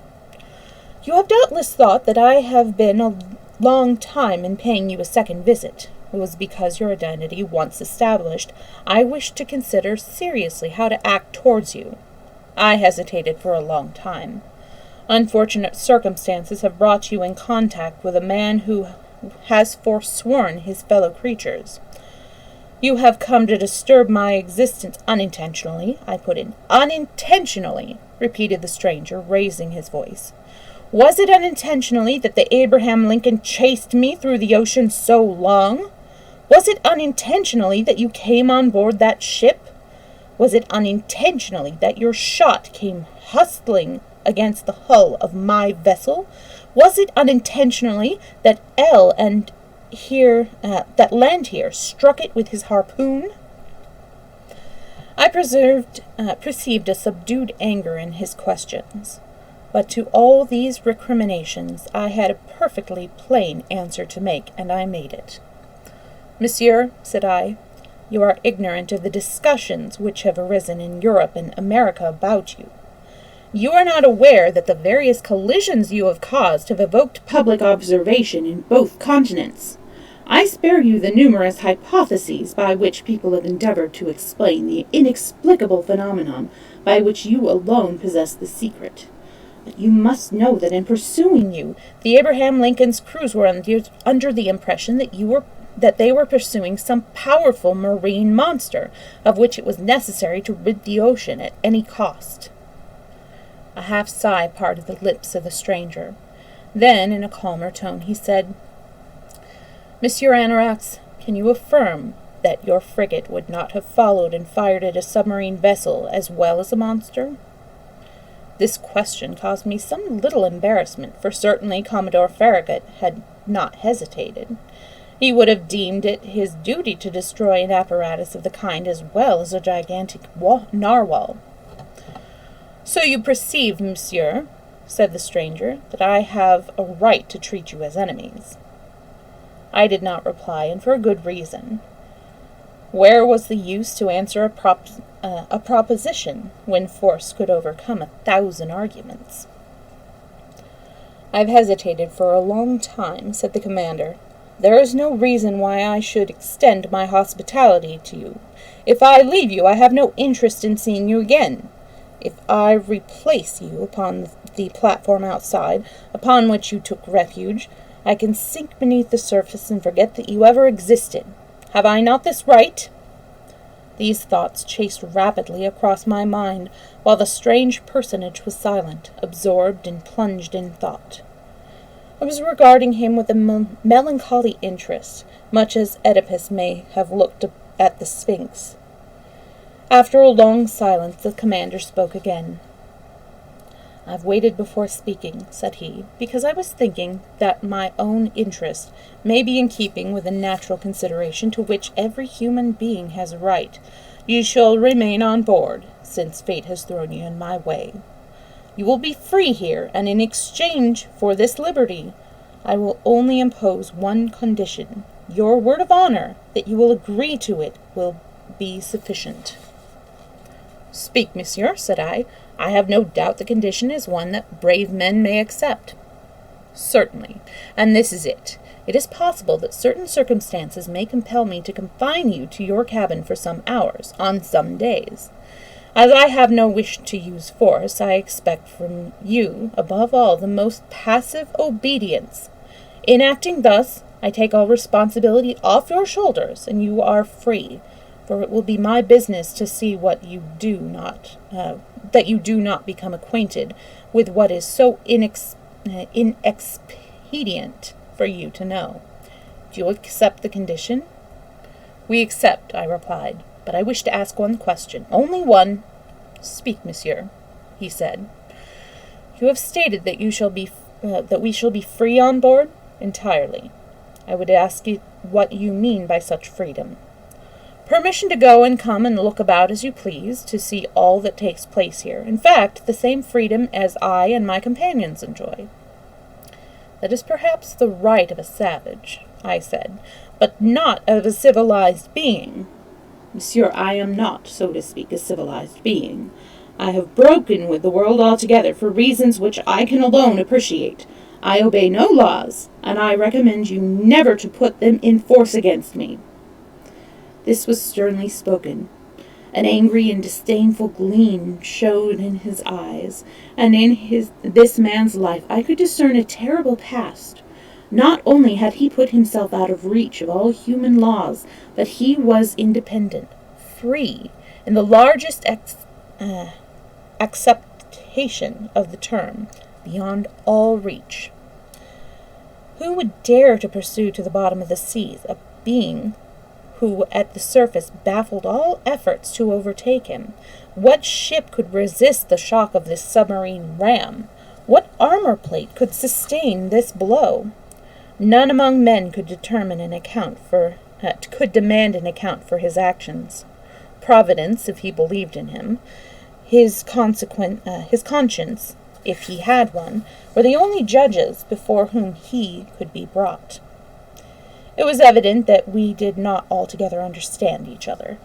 "You have doubtless thought that I have been a long time in paying you a second visit. It was because your identity once established, I wished to consider seriously how to act towards you. I hesitated for a long time. Unfortunate circumstances have brought you in contact with a man who has forsworn his fellow creatures. You have come to disturb my existence unintentionally," I put in. "Unintentionally," repeated the stranger, raising his voice. "Was it unintentionally that the Abraham Lincoln chased me through the ocean so long? Was it unintentionally that you came on board that ship? Was it unintentionally that your shot came hustling against the hull of my vessel? Was it unintentionally that Land here struck it with his harpoon?" I perceived a subdued anger in his questions, but to all these recriminations I had a perfectly plain answer to make, and I made it. "Monsieur," said I, You are ignorant of the discussions which have arisen in Europe and America about you. You are not aware that the various collisions you have caused have evoked public observation in both continents. I spare you the numerous hypotheses by which people have endeavored to explain the inexplicable phenomenon by which you alone possess the secret. But you must know that in pursuing you, the Abraham Lincoln's crews were under the impression that they were pursuing some powerful marine monster, of which it was necessary to rid the ocean at any cost. A half sigh parted the lips of the stranger. Then, in a calmer tone, he said, Monsieur Anorax, can you affirm that your frigate would not have followed and fired at a submarine vessel as well as a monster? This question caused me some little embarrassment, for certainly Commodore Farragut had not hesitated. He would have deemed it his duty to destroy an apparatus of the kind as well as a gigantic narwhal. So you perceive, monsieur, said the stranger, that I have a right to treat you as enemies. I did not reply, and for a good reason. Where was the use to answer a proposition when force could overcome 1,000 arguments? I've hesitated for a long time, said the commander. There is no reason why I should extend my hospitality to you. If I leave you, I have no interest in seeing you again. If I replace you upon the platform outside, upon which you took refuge, I can sink beneath the surface and forget that you ever existed. Have I not this right? These thoughts chased rapidly across my mind, while the strange personage was silent, absorbed and plunged in thought. I was regarding him with a melancholy interest, much as Oedipus may have looked at the Sphinx. After a long silence, the commander spoke again. I've waited before speaking, said he, because I was thinking that my own interest may be in keeping with a natural consideration to which every human being has a right. You shall remain on board, since fate has thrown you in my way. You will be free here, and in exchange for this liberty, I will only impose one condition. Your word of honor that you will agree to it will be sufficient. Speak, monsieur, said I. I have no doubt the condition is one that brave men may accept. Certainly, and this is it. It is possible that certain circumstances may compel me to confine you to your cabin for some hours, on some days. As I have no wish to use force, I expect from you, above all, the most passive obedience. In acting thus, I take all responsibility off your shoulders, and you are free, for it will be my business to see that you do not become acquainted with what is so inexpedient for you to know. Do you accept the condition? We accept, I replied, but I wish to ask one question, only one. Speak, monsieur, he said. You have stated that we shall be free on board? Entirely. I would ask you what you mean by such freedom. Permission to go and come and look about as you please, to see all that takes place here. In fact, the same freedom as I and my companions enjoy. That is perhaps the right of a savage, I said, but not of a civilized being. Monsieur, I am not, so to speak, a civilized being. I have broken with the world altogether for reasons which I can alone appreciate. I obey no laws, and I recommend you never to put them in force against me. This was sternly spoken. An angry and disdainful gleam showed in his eyes, and in this man's life I could discern a terrible past. Not only had he put himself out of reach of all human laws, but he was independent, free, in the largest acceptation of the term, beyond all reach. Who would dare to pursue to the bottom of the seas a being who at the surface baffled all efforts to overtake him? What ship could resist the shock of this submarine ram? What armor plate could sustain this blow? None among men could demand an account for his actions. Providence, if he believed in him, his conscience, if he had one, were the only judges before whom he could be brought. It was evident that we did not altogether understand each other.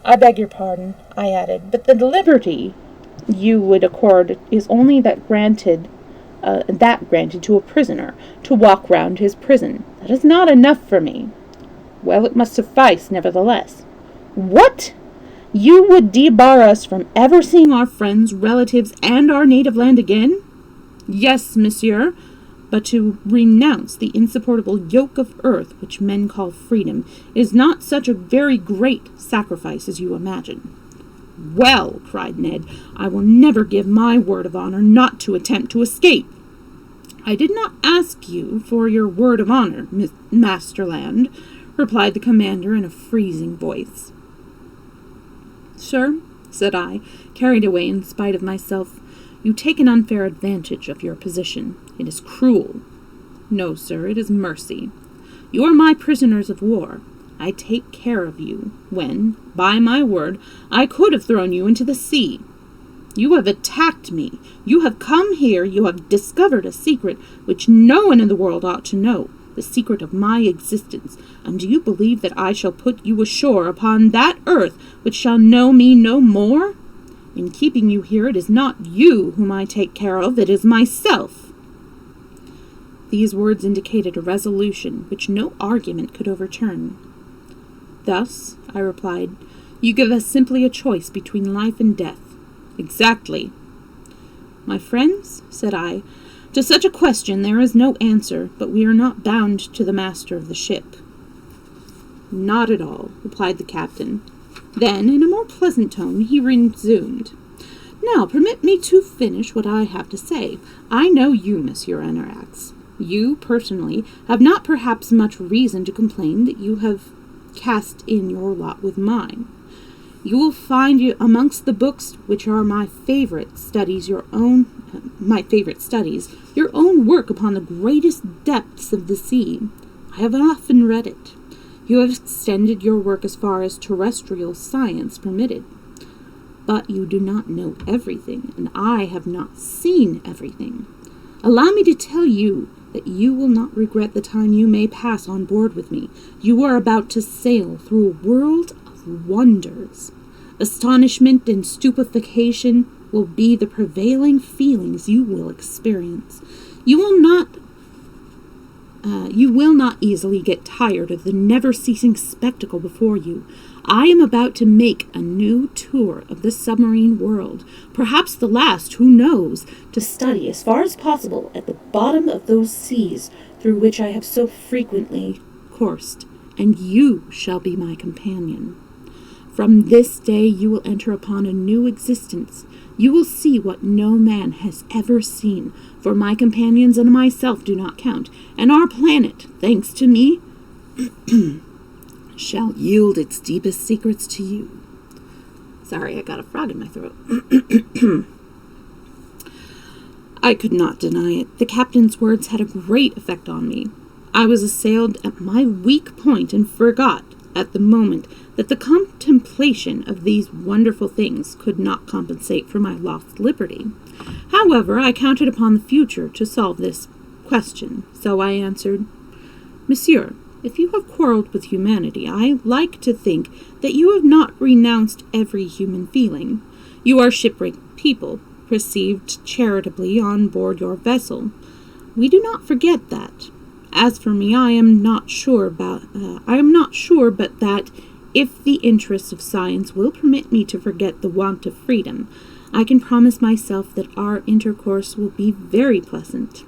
"I beg your pardon," I added, "but the liberty you would accord is only that granted to a prisoner, to walk round his prison. That is not enough for me." "Well, it must suffice, nevertheless." "What? You would debar us from ever seeing our friends, relatives, and our native land again?" "Yes, monsieur, but to renounce the insupportable yoke of earth which men call freedom is not such a very great sacrifice as you imagine." "Well," cried Ned, "I will never give my word of honor not to attempt to escape." "I did not ask you for your word of honor, Master Land," replied the commander in a freezing voice. "Sir," said I, carried away in spite of myself, "you take an unfair advantage of your position. It is cruel." "No, sir, it is mercy. You are my prisoners of war. I take care of you, when, by my word, I could have thrown you into the sea. You have attacked me. You have come here. You have discovered a secret which no one in the world ought to know, the secret of my existence. And do you believe that I shall put you ashore upon that earth which shall know me no more? In keeping you here, it is not you whom I take care of, it is myself." These words indicated a resolution which no argument could overturn. "Thus," I replied, "you give us simply a choice between life and death." "Exactly." "My friends," said I, "to such a question there is no answer, but we are not bound to the master of the ship." "Not at all," replied the captain. Then, in a more pleasant tone, he resumed, "Now, permit me to finish what I have to say. I know you, Monsieur Enerax. You, personally, have not perhaps much reason to complain that you have cast in your lot with mine. You will find you amongst the books which are my favorite studies, your own work upon the greatest depths of the sea. I have often read it. You have extended your work as far as terrestrial science permitted. But you do not know everything, and I have not seen everything. Allow me to tell you that you will not regret the time you may pass on board with me. You are about to sail through a world of wonders. Astonishment and stupefaction will be the prevailing feelings you will experience. You will not easily get tired of the never-ceasing spectacle before you. I am about to make a new tour of the submarine world, perhaps the last, who knows, to study as far as possible at the bottom of those seas through which I have so frequently coursed, and you shall be my companion. From this day you will enter upon a new existence. You will see what no man has ever seen, for my companions and myself do not count, and our planet, thanks to me, shall yield its deepest secrets to you." Sorry, I got a frog in my throat. I could not deny it. The captain's words had a great effect on me. I was assailed at my weak point and forgot, at the moment, that the contemplation of these wonderful things could not compensate for my lost liberty. However, I counted upon the future to solve this question, so I answered, "Monsieur, if you have quarreled with humanity, I like to think that you have not renounced every human feeling. You are shipwrecked people, received charitably on board your vessel. We do not forget that. As for me, I am not sure but that if the interests of science will permit me to forget the want of freedom, I can promise myself that our intercourse will be very pleasant."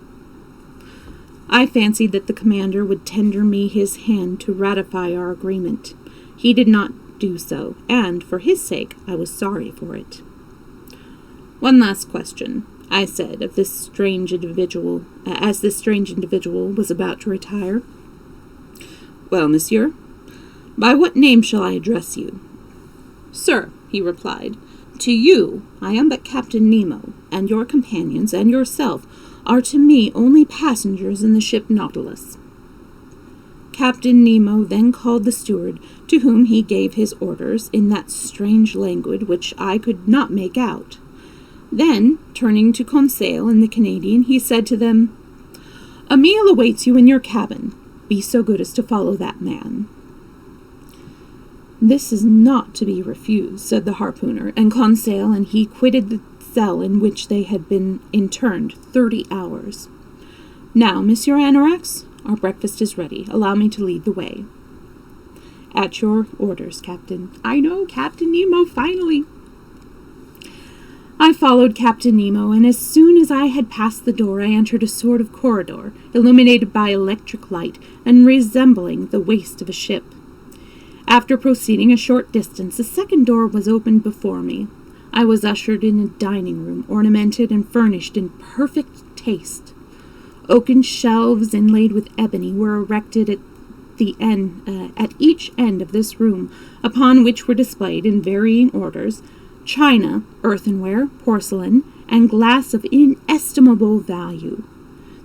I fancied that the commander would tender me his hand to ratify our agreement. He did not do so, and, for his sake, I was sorry for it. "One last question," I said, as this strange individual was about to retire. "Well, monsieur, by what name shall I address you?" "Sir," he replied, "to you I am but Captain Nemo, and your companions and yourself are to me only passengers in the ship Nautilus." Captain Nemo then called the steward, to whom he gave his orders in that strange language which I could not make out. Then, turning to Conseil and the Canadian, he said to them, "A meal awaits you in your cabin. be so good as to follow that man." "This is not to be refused," said the harpooner, and Conseil and he quitted the cell in which they had been interned 30 hours. "Now, Monsieur Anorax, our breakfast is ready. Allow me to lead the way." "At your orders, Captain." "I know, Captain Nemo, finally." I followed Captain Nemo, and as soon as I had passed the door, I entered a sort of corridor, illuminated by electric light, and resembling the waist of a ship. After proceeding a short distance, a second door was opened before me. I was ushered in a dining room, ornamented and furnished in perfect taste. Oaken shelves inlaid with ebony were erected at each end of this room, upon which were displayed in varying orders china, earthenware, porcelain, and glass of inestimable value.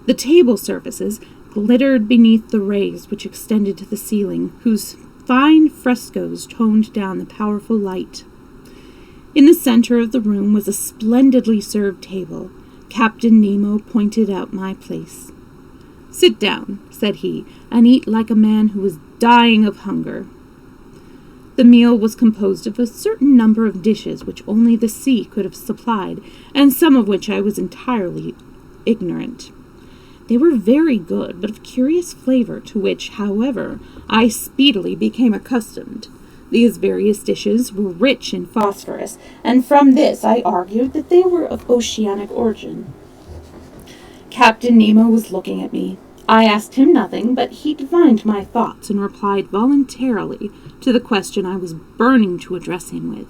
The table surfaces glittered beneath the rays which extended to the ceiling, whose fine frescoes toned down the powerful light. In the center of the room was a splendidly served table. Captain Nemo pointed out my place. "Sit down," said he, "and eat like a man who was dying of hunger." The meal was composed of a certain number of dishes which only the sea could have supplied, and some of which I was entirely ignorant. They were very good, but of curious flavor, to which, however, I speedily became accustomed. These various dishes were rich in phosphorus, and from this I argued that they were of oceanic origin. Captain Nemo was looking at me. I asked him nothing, but he divined my thoughts and replied voluntarily to the question I was burning to address him with.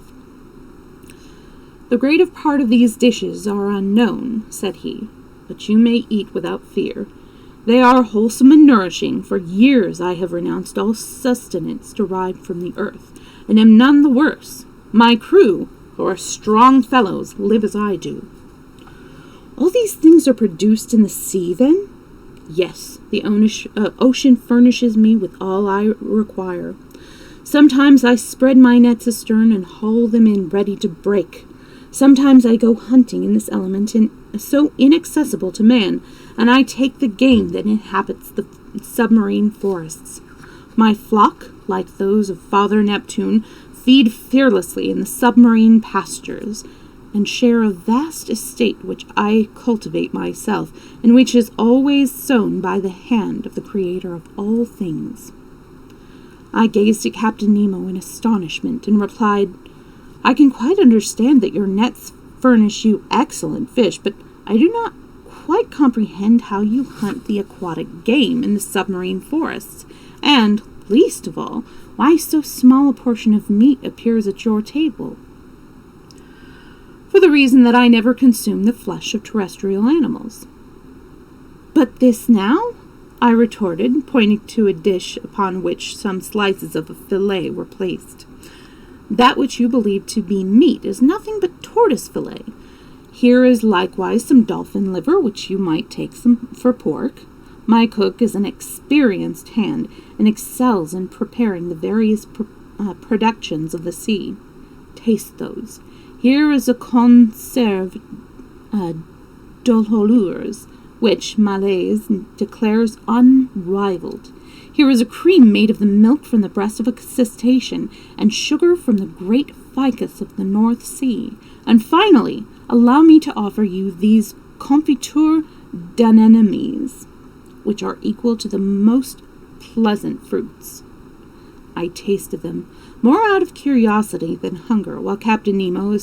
"The greater part of these dishes are unknown," said he, "but you may eat without fear. They are wholesome and nourishing. For years I have renounced all sustenance derived from the earth, and am none the worse. My crew, who are strong fellows, live as I do." "All these things are produced in the sea, then?" "Yes, the ocean furnishes me with all I require. Sometimes I spread my nets astern and haul them in ready to break. Sometimes I go hunting in this element so inaccessible to man, and I take the game that inhabits the submarine forests. My flock, like those of Father Neptune, feed fearlessly in the submarine pastures, and share a vast estate which I cultivate myself, and which is always sown by the hand of the Creator of all things." I gazed at Captain Nemo in astonishment, and replied, "I can quite understand that your nets furnish you excellent fish, but I do not quite comprehend how you hunt the aquatic game in the submarine forests, and, least of all, why so small a portion of meat appears at your table." "For the reason that I never consume the flesh of terrestrial animals." "But this now?" I retorted, pointing to a dish upon which some slices of a fillet were placed. "That which you believe to be meat is nothing but tortoise fillet. Here is likewise some dolphin liver, which you might take some for pork. My cook is an experienced hand, and excels in preparing the various productions of the sea. Taste those. Here is a conserve d'olures, which Malaise declares unrivaled. Here is a cream made of the milk from the breast of a cetacean, and sugar from the great ficus of the North Sea. And finally, allow me to offer you these confitures d'anemones, which are equal to the most pleasant fruits." I tasted them, more out of curiosity than hunger, while Captain Nemo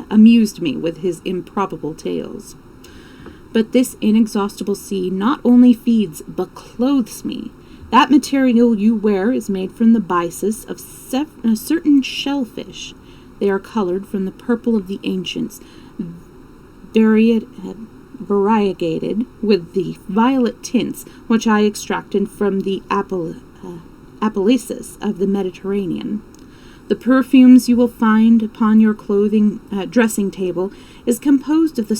amused me with his improbable tales. But this inexhaustible sea not only feeds, but clothes me. That material you wear is made from the byssus of certain shellfish. They are colored from the purple of the ancients, variegated with the violet tints which I extracted from the apellysis of the Mediterranean. The perfumes you will find upon your dressing table is composed of the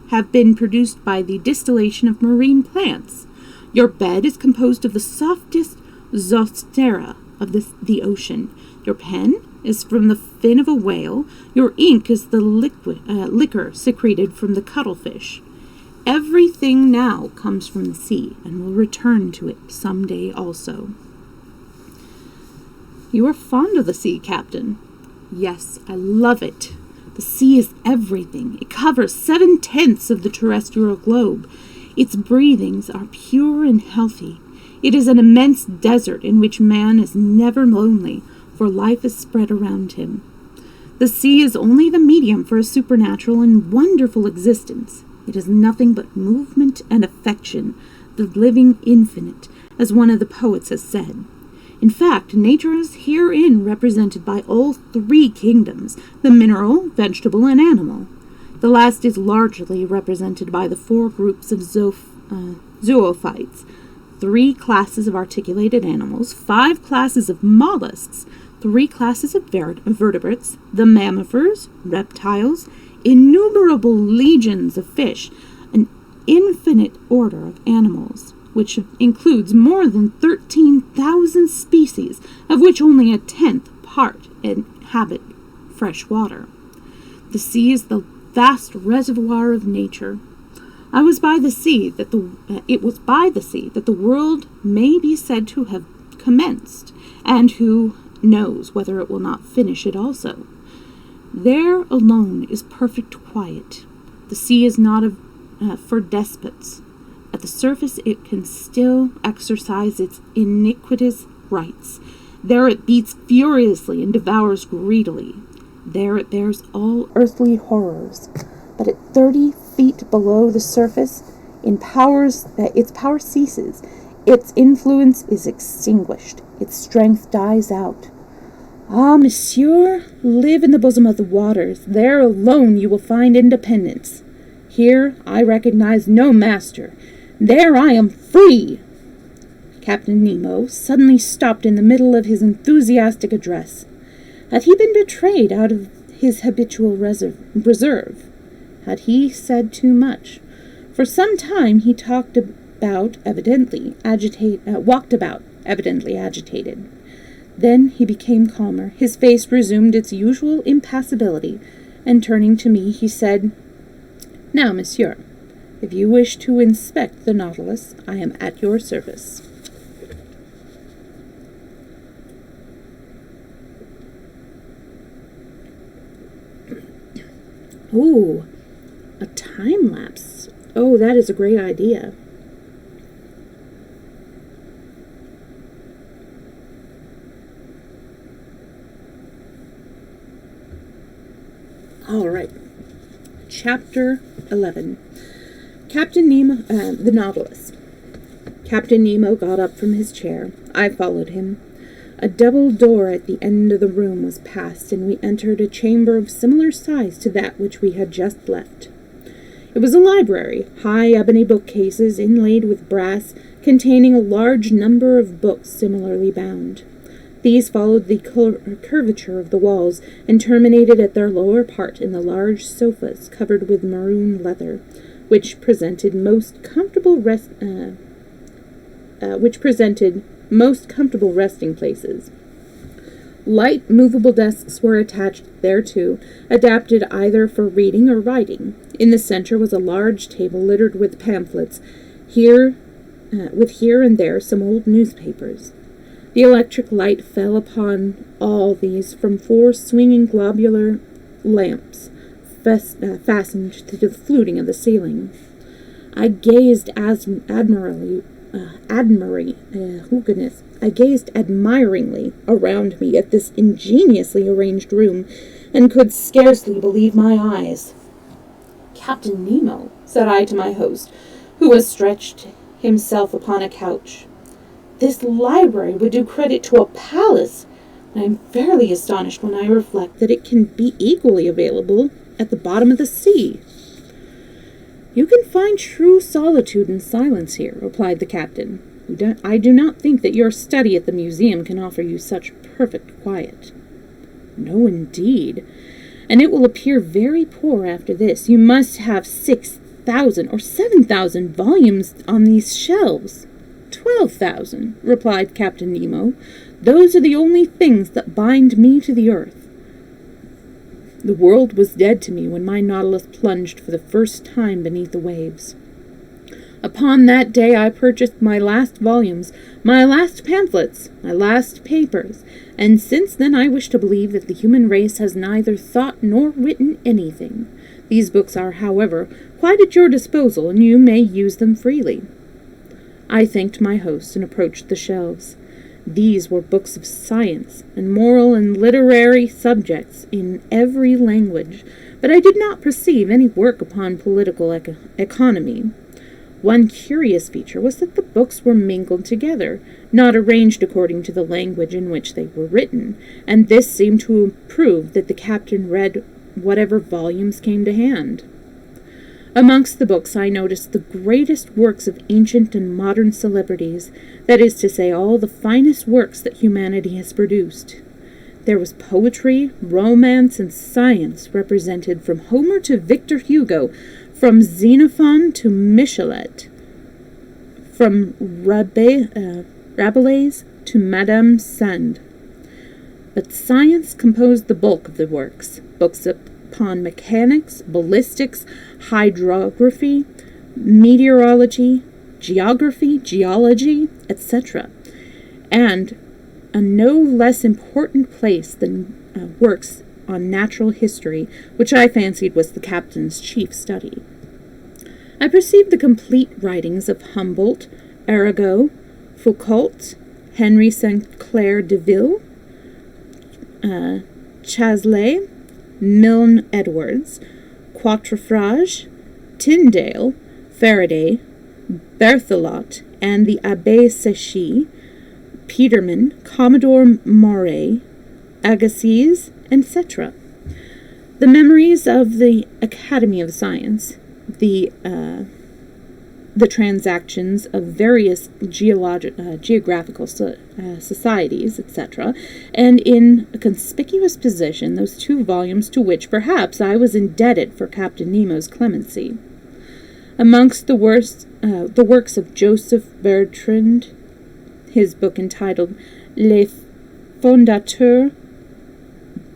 have been produced by the distillation of marine plants. Your bed is composed of the softest zostera of the ocean. Your pen is from the fin of a whale. Your ink is the liquor secreted from the cuttlefish. Everything now comes from the sea, and will return to it some day also." "You are fond of the sea, Captain." "Yes, I love it. The sea is everything. It covers 7/10 of the terrestrial globe. Its breathings are pure and healthy. It is an immense desert in which man is never lonely, for life is spread around him. The sea is only the medium for a supernatural and wonderful existence. It is nothing but movement and affection, the living infinite, as one of the poets has said. In fact, nature is herein represented by all three kingdoms, the mineral, vegetable, and animal. The last is largely represented by the 4 groups of zoophytes, 3 classes of articulated animals, 5 classes of mollusks, 3 classes of vertebrates, the mammifers, reptiles, innumerable legions of fish, an infinite order of animals, which includes more than 13,000 species, of which only a 10th part inhabit fresh water. The sea is the vast reservoir of nature. It was by the sea that the world may be said to have commenced, and who knows whether it will not finish it also. There alone is perfect quiet. The sea is not for despots. At the surface it can still exercise its iniquitous rights. There it beats furiously and devours greedily. There it bears all earthly horrors. But at 30 feet below the surface, its power ceases. Its influence is extinguished. Its strength dies out. Ah, monsieur, live in the bosom of the waters. There alone you will find independence. Here I recognize no master. There I am free." Captain Nemo suddenly stopped in the middle of his enthusiastic address. Had he been betrayed out of his habitual reserve? Had he said too much? For some time he walked about, evidently agitated. Then he became calmer. His face resumed its usual impassibility, and turning to me, he said, "Now, monsieur, if you wish to inspect the Nautilus, I am at your service." Oh, a time lapse. Oh, that is a great idea. All right. Chapter 11. Captain Nemo, the Nautilus. Captain Nemo got up from his chair. I followed him. A double door at the end of the room was passed, and we entered a chamber of similar size to that which we had just left. It was a library, high ebony bookcases inlaid with brass, containing a large number of books similarly bound. These followed the curvature of the walls, and terminated at their lower part in the large sofas covered with maroon leather, which presented most comfortable resting places. Light, movable desks were attached thereto, adapted either for reading or writing. In the center was a large table littered with pamphlets, here and there some old newspapers. The electric light fell upon all these from 4 swinging globular lamps fastened to the fluting of the ceiling. I gazed admiringly around me at this ingeniously arranged room, and could scarcely believe my eyes. "Captain Nemo," said I to my host, who was stretched himself upon a couch, "this library would do credit to a palace, and I am fairly astonished when I reflect that it can be equally available at the bottom of the sea." "You can find true solitude and silence here," replied the captain. "I do not think that your study at the museum can offer you such perfect quiet." "No, indeed. And it will appear very poor after this. You must have 6,000 or 7,000 volumes on these shelves." 12,000, replied Captain Nemo. "Those are the only things that bind me to the earth. The world was dead to me when my Nautilus plunged for the first time beneath the waves. Upon that day I purchased my last volumes, my last pamphlets, my last papers, and since then I wish to believe that the human race has neither thought nor written anything. These books are, however, quite at your disposal, and you may use them freely." I thanked my host and approached the shelves. These were books of science and moral and literary subjects in every language, but I did not perceive any work upon political economy. One curious feature was that the books were mingled together, not arranged according to the language in which they were written, and this seemed to prove that the captain read whatever volumes came to hand. Amongst the books I noticed the greatest works of ancient and modern celebrities, that is to say, all the finest works that humanity has produced. There was poetry, romance, and science represented from Homer to Victor Hugo, from Xenophon to Michelet, from Rabelais to Madame Sand. But science composed the bulk of the works, books upon mechanics, ballistics, hydrography, meteorology, geography, geology, etc., and a no less important place than works on natural history, which I fancied was the captain's chief study. I perceived the complete writings of Humboldt, Arago, Foucault, Henry St. Clair Deville, Chasley, Milne Edwards, Quatrefages, Tyndale, Faraday, Berthelot, and the Abbé Secchi, Peterman, Commodore Maury, Agassiz, etc. The memories of the Academy of Science, the transactions of various geographical societies, etc., and in a conspicuous position those 2 volumes to which perhaps I was indebted for Captain Nemo's clemency. Amongst the works of Joseph Bertrand, his book entitled Les Fondateurs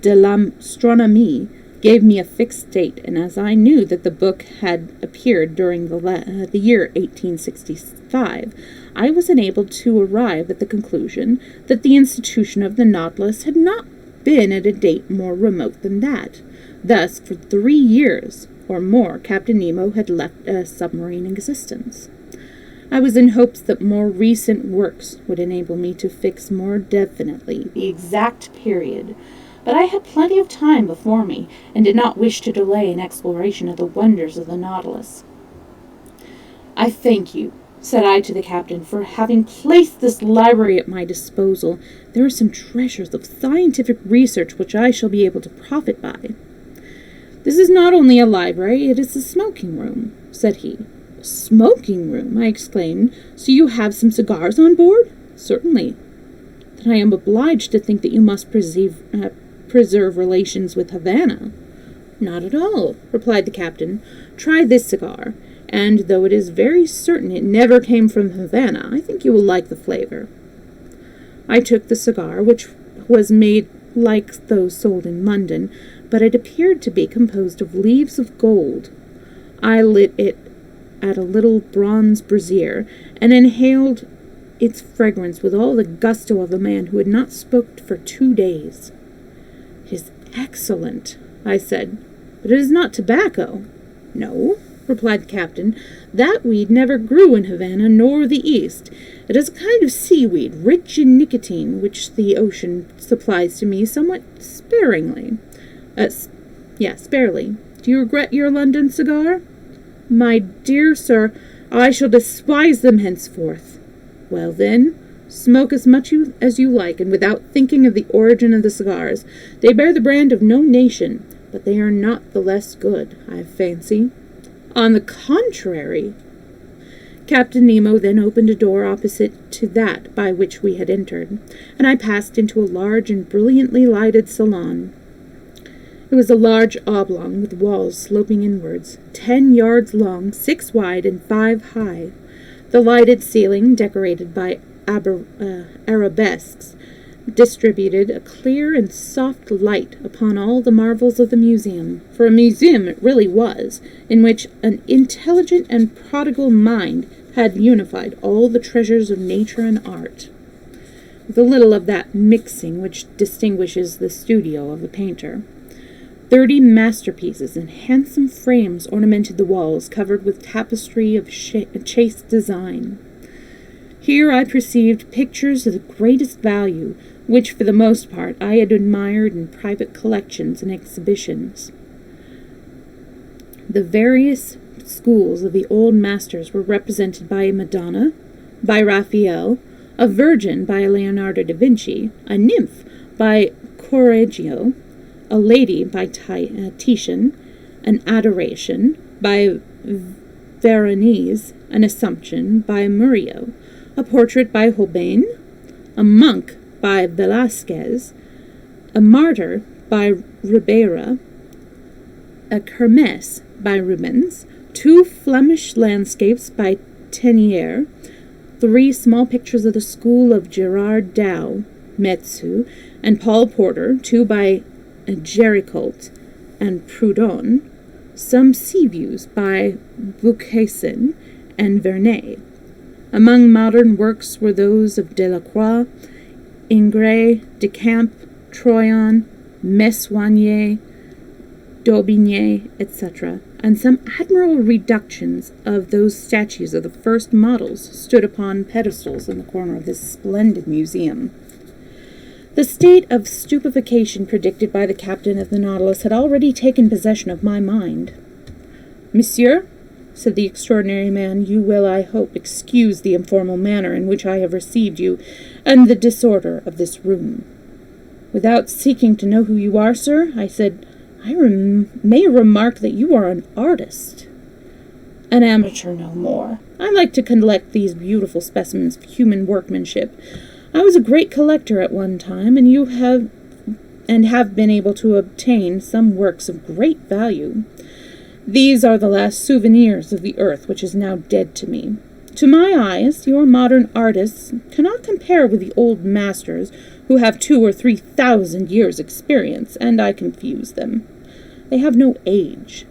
de l'Astronomie gave me a fixed date, and as I knew that the book had appeared during the year 1865, I was enabled to arrive at the conclusion that the institution of the Nautilus had not been at a date more remote than that. Thus, for 3 years or more, Captain Nemo had left a submarine existence. I was in hopes that more recent works would enable me to fix more definitely the exact period, but I had plenty of time before me, and did not wish to delay an exploration of the wonders of the Nautilus. "I thank you," said I to the captain, "for having placed this library at my disposal. There are some treasures of scientific research which I shall be able to profit by." "This is not only a library, it is a smoking room," said he. "Smoking room!" I exclaimed. "So you have some cigars on board?" "Certainly." "Then I am obliged to think that you must preserve relations with Havana." "Not at all," replied the captain. "Try this cigar, and though it is very certain it never came from Havana, I think you will like the flavor." I took the cigar, which was made like those sold in London, but it appeared to be composed of leaves of gold. I lit it at a little bronze brazier, and inhaled its fragrance with all the gusto of a man who had not smoked for 2 days. "It is excellent," I said, "but it is not tobacco." "No," replied the captain, "that weed never grew in Havana nor the East. It is a kind of seaweed, rich in nicotine, which the ocean supplies to me somewhat sparingly. Sparely. Do you regret your London cigar?" "My dear sir, I shall despise them henceforth." "Well, then, smoke as much as you like, and without thinking of the origin of the cigars. They bear the brand of no nation, but they are not the less good, I fancy." "On the contrary." Captain Nemo then opened a door opposite to that by which we had entered, and I passed into a large and brilliantly lighted salon. It was a large oblong with walls sloping inwards, 10 yards long, 6 wide, and 5 high. The lighted ceiling, decorated by arabesques, distributed a clear and soft light upon all the marvels of the museum, for a museum it really was, in which an intelligent and prodigal mind had unified all the treasures of nature and art, with a little of that mixing which distinguishes the studio of a painter. 30 masterpieces in handsome frames ornamented the walls, covered with tapestry of chaste design. Here I perceived pictures of the greatest value, which for the most part I had admired in private collections and exhibitions. The various schools of the old masters were represented by a Madonna, by Raphael, a Virgin by Leonardo da Vinci, a Nymph by Correggio, a Lady by Titian, an Adoration by Veronese, an Assumption by Murillo, a Portrait by Holbein, a Monk by Velázquez, a Martyr by Ribera, a Kermesse by Rubens, 2 Flemish landscapes by Teniers, 3 small pictures of the school of Gerard Dow, Metzu, and Paul Porter, 2 by Géricault and Proudhon, some sea views by Beaucassin and Vernet. Among modern works were those of Delacroix, Ingres, Decamps, Troyon, Meissonier, Daubigny, etc., and some admirable reductions of those statues of the first models stood upon pedestals in the corner of this splendid museum. The state of stupefaction predicted by the captain of the Nautilus had already taken possession of my mind. "Monsieur," said the extraordinary man, "you will, I hope, excuse the informal manner in which I have received you, and the disorder of this room." "Without seeking to know who you are, sir," I said, "I may remark that you are an artist." "An amateur, no more. I like to collect these beautiful specimens of human workmanship. I was a great collector at one time, and have been able to obtain some works of great value. These are the last souvenirs of the earth which is now dead to me. To my eyes, your modern artists cannot compare with the old masters, who have 2,000 or 3,000 years' experience, and I confuse them. They have no age."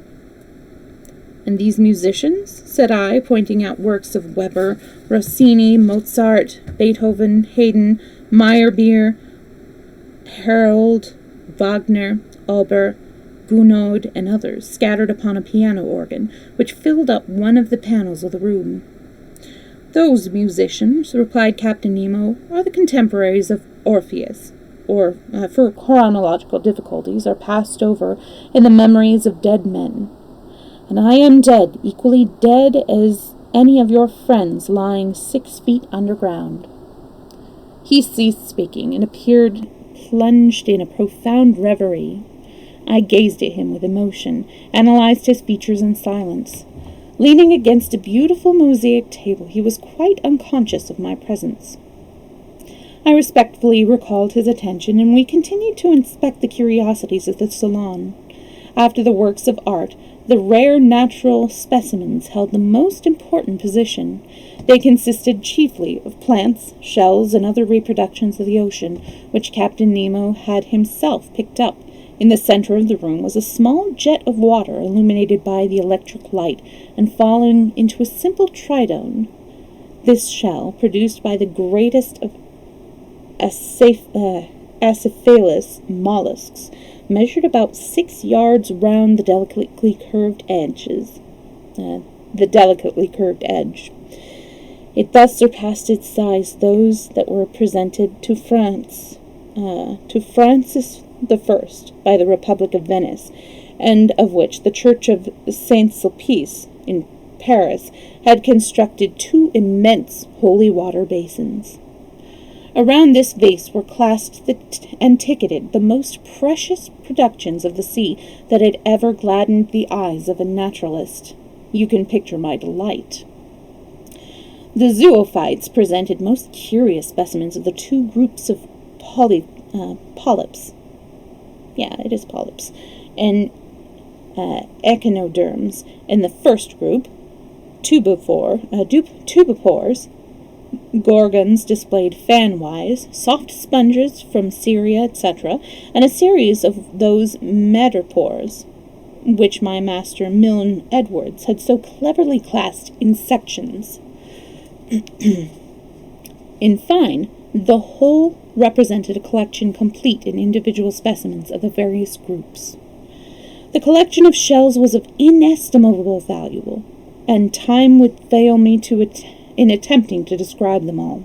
"And these musicians?" said I, pointing out works of Weber, Rossini, Mozart, Beethoven, Haydn, Meyerbeer, Herold, Wagner, Auber, Gounod, and others, scattered upon a piano organ, which filled up one of the panels of the room. "Those musicians," replied Captain Nemo, "are the contemporaries of Orpheus, or, for chronological difficulties, are passed over in the memories of dead men. And I am dead, equally dead as any of your friends lying 6 feet underground." He ceased speaking and appeared plunged in a profound reverie. I gazed at him with emotion, analyzed his features in silence. Leaning against a beautiful mosaic table, he was quite unconscious of my presence. I respectfully recalled his attention, and we continued to inspect the curiosities of the salon. After the works of art, the rare natural specimens held the most important position. They consisted chiefly of plants, shells, and other reproductions of the ocean, which Captain Nemo had himself picked up. In the center of the room was a small jet of water illuminated by the electric light and falling into a simple tridone. This shell, produced by the greatest of acephalous mollusks, measured about 6 yards round the delicately curved edge. It thus surpassed its size those that were presented to Francis I by the Republic of Venice, and of which the Church of Saint-Sulpice in Paris had constructed 2 immense holy water basins. Around this vase were clasped and ticketed the most precious productions of the sea that had ever gladdened the eyes of a naturalist. You can picture my delight. The zoophytes presented most curious specimens of the 2 groups of polyps. Yeah, it is polyps. And echinoderms in the first group, tubipores, gorgons displayed fan-wise, soft sponges from Syria, etc., and a series of those madrepores, which my master Milne Edwards had so cleverly classed in sections. In fine, the whole represented a collection complete in individual specimens of the various groups. The collection of shells was of inestimable value, and time would fail me in attempting to describe them all.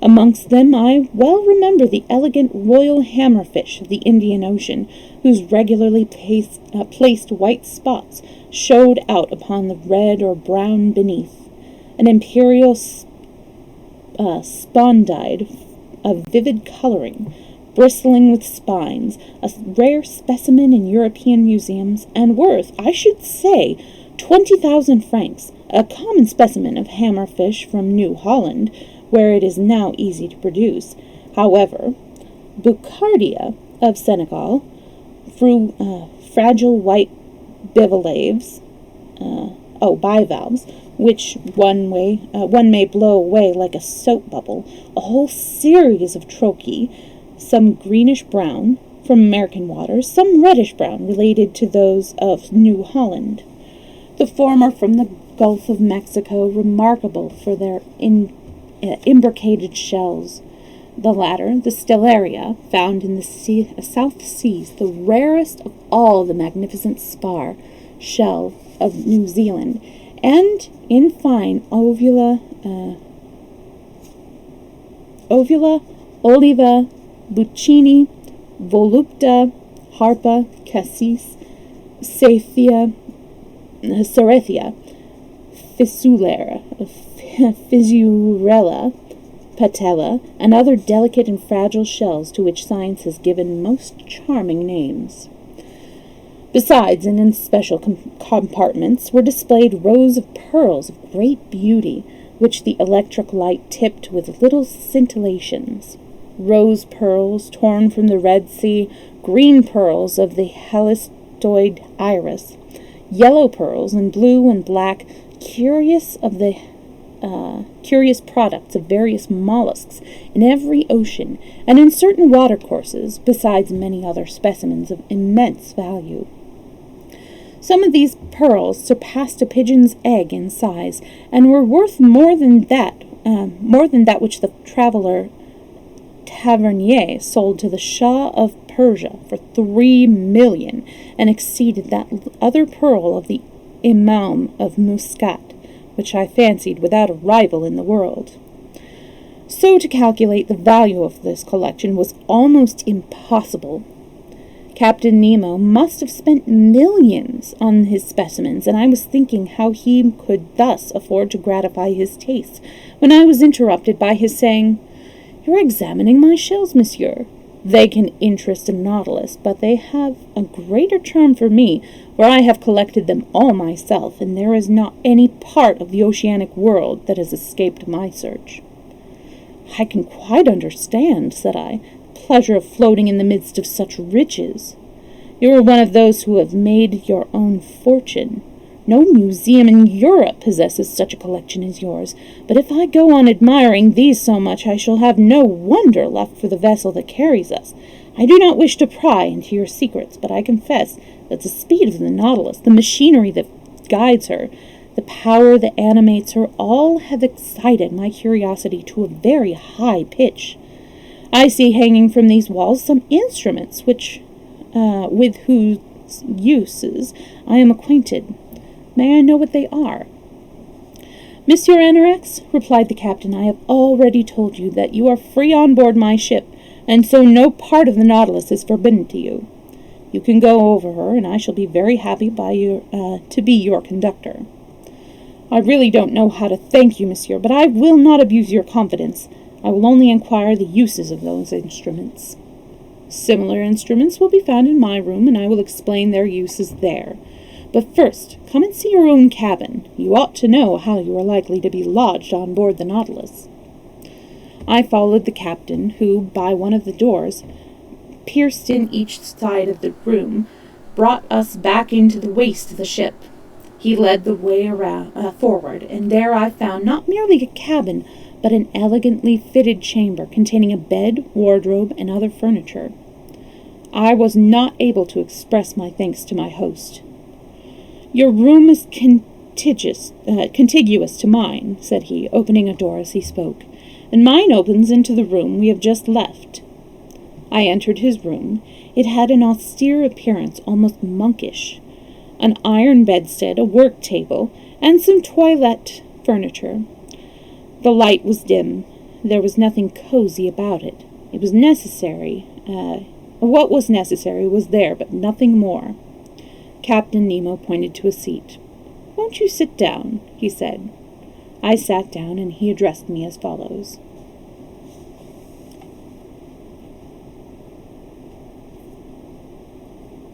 Amongst them I well remember the elegant royal hammerfish of the Indian Ocean, whose regularly placed white spots showed out upon the red or brown beneath, an imperial spondide of vivid coloring, bristling with spines, a rare specimen in European museums, and worth, I should say, 20,000 francs, a common specimen of hammerfish from New Holland, where it is now easy to produce. However, Bucardia of Senegal, fragile white bivalves, bivalves, which one may blow away like a soap bubble, a whole series of trochee, some greenish-brown from American waters, some reddish-brown related to those of New Holland. The former from the Gulf of Mexico, remarkable for their imbricated shells. The latter, the Stellaria, found in the South Seas, the rarest of all the magnificent spar shell of New Zealand, and, in fine, Ovula, Oliva, Buccini, Volupta, Harpa, Cassis, Cerethia, Fissurella, Patella, and other delicate and fragile shells to which science has given most charming names. Besides, and in special compartments, were displayed rows of pearls of great beauty, which the electric light tipped with little scintillations. Rose pearls torn from the Red Sea, green pearls of the helistoid iris, yellow pearls and blue and black, curious products of various mollusks in every ocean, and in certain watercourses, besides many other specimens of immense value. Some of these pearls surpassed a pigeon's egg in size, and were worth more than that which the traveller Tavernier sold to the Shah of Persia for 3 million, and exceeded that other pearl of the Imam of Muscat, which I fancied without a rival in the world. So to calculate the value of this collection was almost impossible. Captain Nemo must have spent millions on his specimens, and I was thinking how he could thus afford to gratify his tastes, when I was interrupted by his saying, "You're examining my shells, monsieur. They can interest a nautilus, but they have a greater charm for me, for I have collected them all myself, and there is not any part of the oceanic world that has escaped my search." "I can quite understand," said I, "the pleasure of floating in the midst of such riches. You are one of those who have made your own fortune. No museum in Europe possesses such a collection as yours, but if I go on admiring these so much, I shall have no wonder left for the vessel that carries us. I do not wish to pry into your secrets, but I confess that the speed of the Nautilus, the machinery that guides her, the power that animates her, all have excited my curiosity to a very high pitch. I see hanging from these walls some instruments with whose uses I am acquainted. May I know what they are?" "Monsieur Anorax," replied the captain, "I have already told you that you are free on board my ship, and so no part of the Nautilus is forbidden to you. You can go over her, and I shall be very happy to be your conductor." "I really don't know how to thank you, monsieur, but I will not abuse your confidence. I will only inquire the uses of those instruments." "Similar instruments will be found in my room, and I will explain their uses there. But first, come and see your own cabin. You ought to know how you are likely to be lodged on board the Nautilus." I followed the captain, who, by one of the doors, pierced in each side of the room, brought us back into the waist of the ship. He led the way forward, and there I found not merely a cabin, but an elegantly fitted chamber containing a bed, wardrobe, and other furniture. I was not able to express my thanks to my host. "Your room is contiguous to mine," said he, opening a door as he spoke, "and mine opens into the room we have just left." I entered his room. It had an austere appearance, almost monkish. An iron bedstead, a work table, and some toilette furniture. The light was dim. There was nothing cozy about it. It was necessary. What was necessary was there, but nothing more. Captain Nemo pointed to a seat. "Won't you sit down?" he said. I sat down, and he addressed me as follows.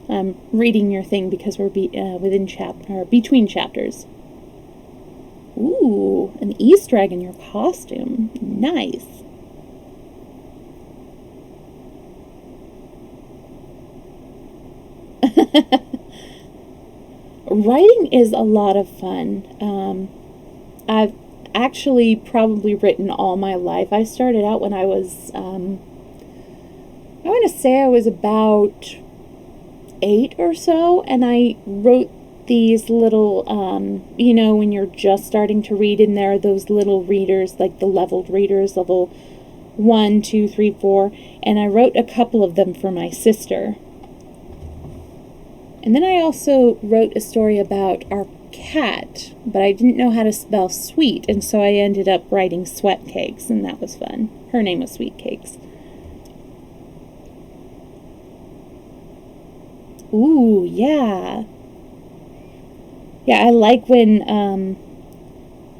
I'm reading your thing because we're between chapters. Ooh, an Easter egg in your costume. Nice. Writing is a lot of fun. I've actually probably written all my life. I started out when I was, I want to say I was about 8 or so, and I wrote these little, when you're just starting to read, and there are those little readers, like the leveled readers, level 1, 2, 3, 4, and I wrote a couple of them for my sister. And then I also wrote a story about our cat, but I didn't know how to spell sweet, and so I ended up writing Sweat Cakes, and that was fun. Her name was Sweet Cakes. Ooh, yeah. Yeah, I like when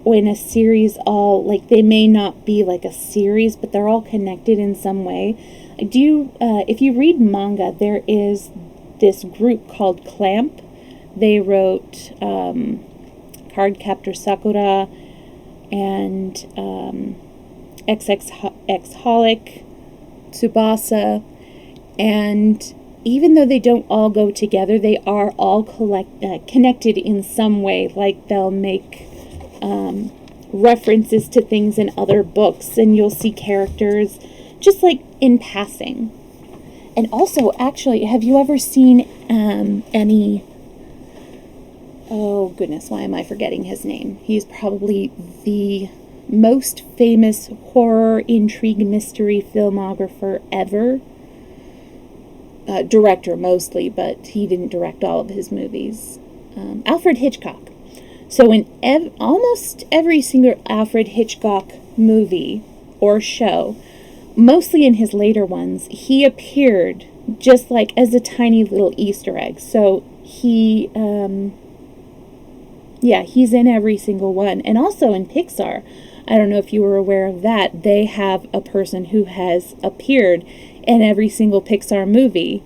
a series all, like, they may not be like a series, but they're all connected in some way. If you read manga, there is this group called Clamp. They wrote Cardcaptor Sakura and XX-Holic, Tsubasa, and even though they don't all go together, they are all connected in some way. Like, they'll make references to things in other books, and you'll see characters just like in passing. And also, actually, have you ever seen any... Oh, goodness, why am I forgetting his name? He's probably the most famous horror, intrigue, mystery filmographer ever. Director, mostly, but he didn't direct all of his movies. Alfred Hitchcock. So in almost every single Alfred Hitchcock movie or show, mostly in his later ones, he appeared just like as a tiny little Easter egg. So he's in every single one. And also in Pixar, I don't know if you were aware of that, they have a person who has appeared in every single Pixar movie.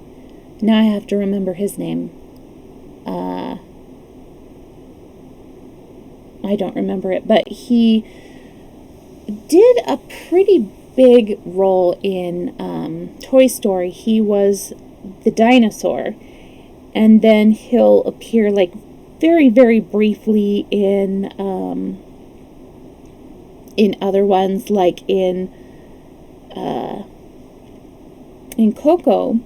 Now I have to remember his name. I don't remember it, but he did a pretty big role in Toy Story. He was the dinosaur, and then he'll appear like very, very briefly in other ones, like in Coco.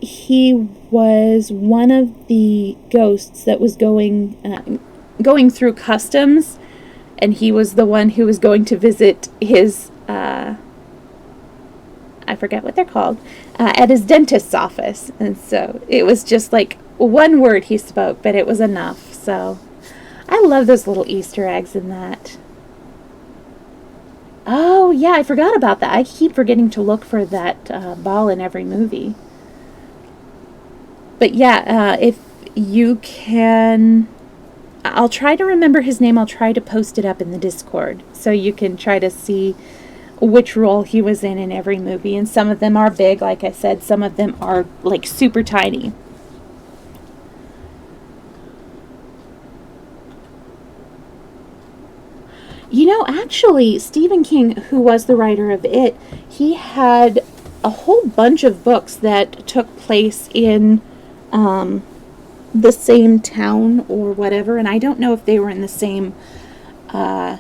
He was one of the ghosts that was going through customs, and he was the one who was going to visit his, I forget what they're called, at his dentist's office. And so it was just like one word he spoke, but it was enough. So I love those little Easter eggs in that. Oh, yeah, I forgot about that. I keep forgetting to look for that ball in every movie. But yeah, if you can... I'll try to remember his name. I'll try to post it up in the Discord so you can try to see which role he was in every movie. And some of them are big, like I said. Some of them are like super tiny. You know, actually, Stephen King, who was the writer of it, he had a whole bunch of books that took place in the same town or whatever, and I don't know if they were in the same, not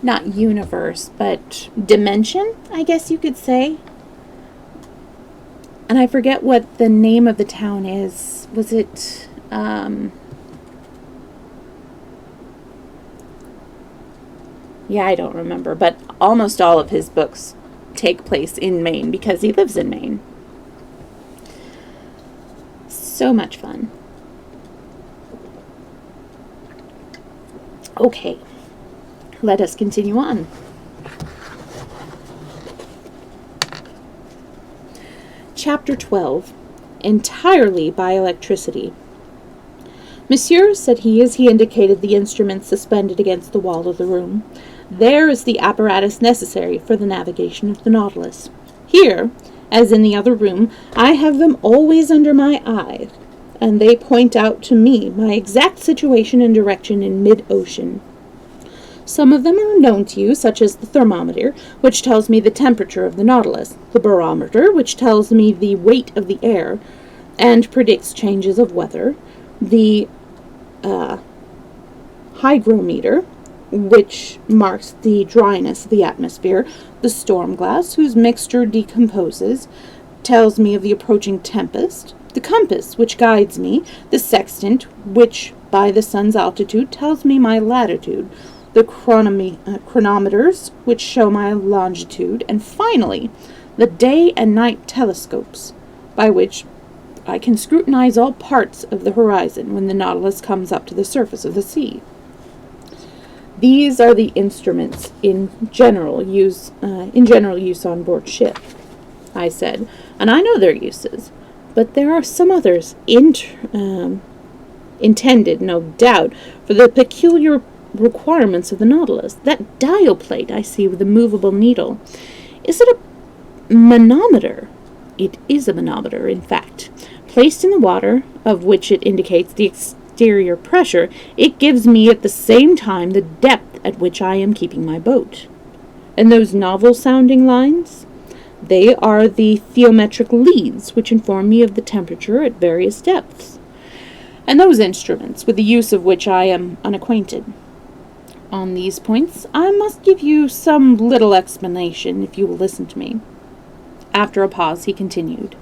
universe, but dimension, I guess you could say. And I forget what the name of the town is. Was it, Yeah, I don't remember, but almost all of his books take place in Maine because he lives in Maine. So much fun. Okay, let us continue on. Chapter 12. Entirely by electricity. Monsieur, said he, as he indicated the instrument suspended against the wall of the room, there is the apparatus necessary for the navigation of the Nautilus. Here, as in the other room, I have them always under my eye, and they point out to me my exact situation and direction in mid-ocean. Some of them are known to you, such as the thermometer, which tells me the temperature of the Nautilus, the barometer, which tells me the weight of the air and predicts changes of weather, the hygrometer, which marks the dryness of the atmosphere, the storm glass, whose mixture decomposes, tells me of the approaching tempest, the compass, which guides me, the sextant, which, by the sun's altitude, tells me my latitude, the chronometers, which show my longitude, and finally, the day and night telescopes, by which I can scrutinize all parts of the horizon when the Nautilus comes up to the surface of the sea. These are the instruments in general use on board ship, I said, and I know their uses, but there are some others intended, no doubt, for the peculiar requirements of the Nautilus. That dial plate I see with the movable needle, is it a manometer? It is a manometer, in fact. Placed in the water, of which it indicates the exterior pressure, it gives me at the same time the depth at which I am keeping my boat. And those novel-sounding lines? They are the theometric leads, which inform me of the temperature at various depths. And those instruments, with the use of which I am unacquainted. On these points, I must give you some little explanation, if you will listen to me. After a pause, he continued.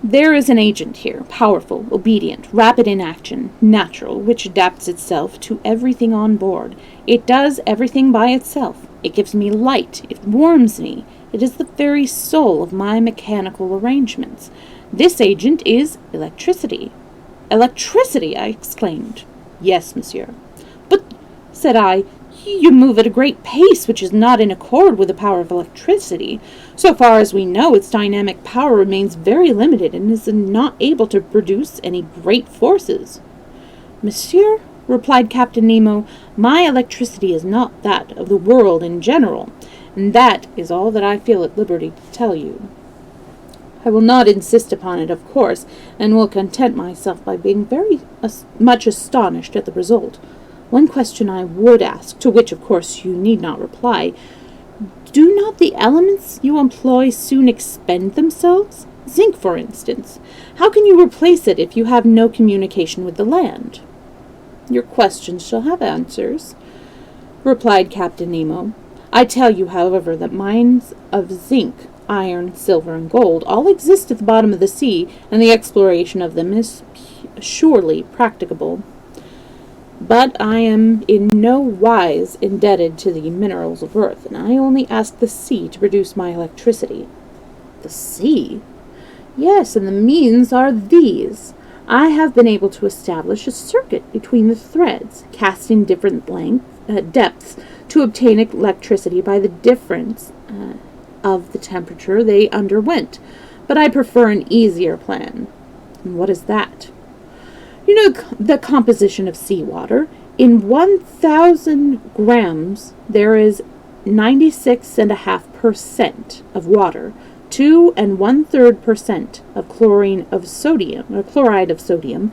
There is an agent here, powerful, obedient, rapid in action, natural, which adapts itself to everything on board. It does everything by itself. It gives me light. It warms me. It is the very soul of my mechanical arrangements. This agent is electricity. Electricity, I exclaimed. Yes, monsieur. But, said I, you move at a great pace which is not in accord with the power of electricity. So far as we know, its dynamic power remains very limited and is not able to produce any great forces. Monsieur, replied Captain Nemo, my electricity is not that of the world in general, and that is all that I feel at liberty to tell you. I will not insist upon it, of course, and will content myself by being very much astonished at the result. One question I would ask, to which, of course, you need not reply. Do not the elements you employ soon expend themselves? Zinc, for instance. How can you replace it if you have no communication with the land? Your questions shall have answers, replied Captain Nemo. I tell you, however, that mines of zinc, iron, silver, and gold all exist at the bottom of the sea, and the exploration of them is surely practicable. But I am in no wise indebted to the minerals of earth, and I only ask the sea to produce my electricity. The sea? Yes, and the means are these. I have been able to establish a circuit between the threads, cast in different depths, to obtain electricity by the difference of the temperature they underwent. But I prefer an easier plan. And what is that? You know the composition of seawater. In 1,000 grams, there is 96.5% of water, 2 1/3% of chloride of sodium,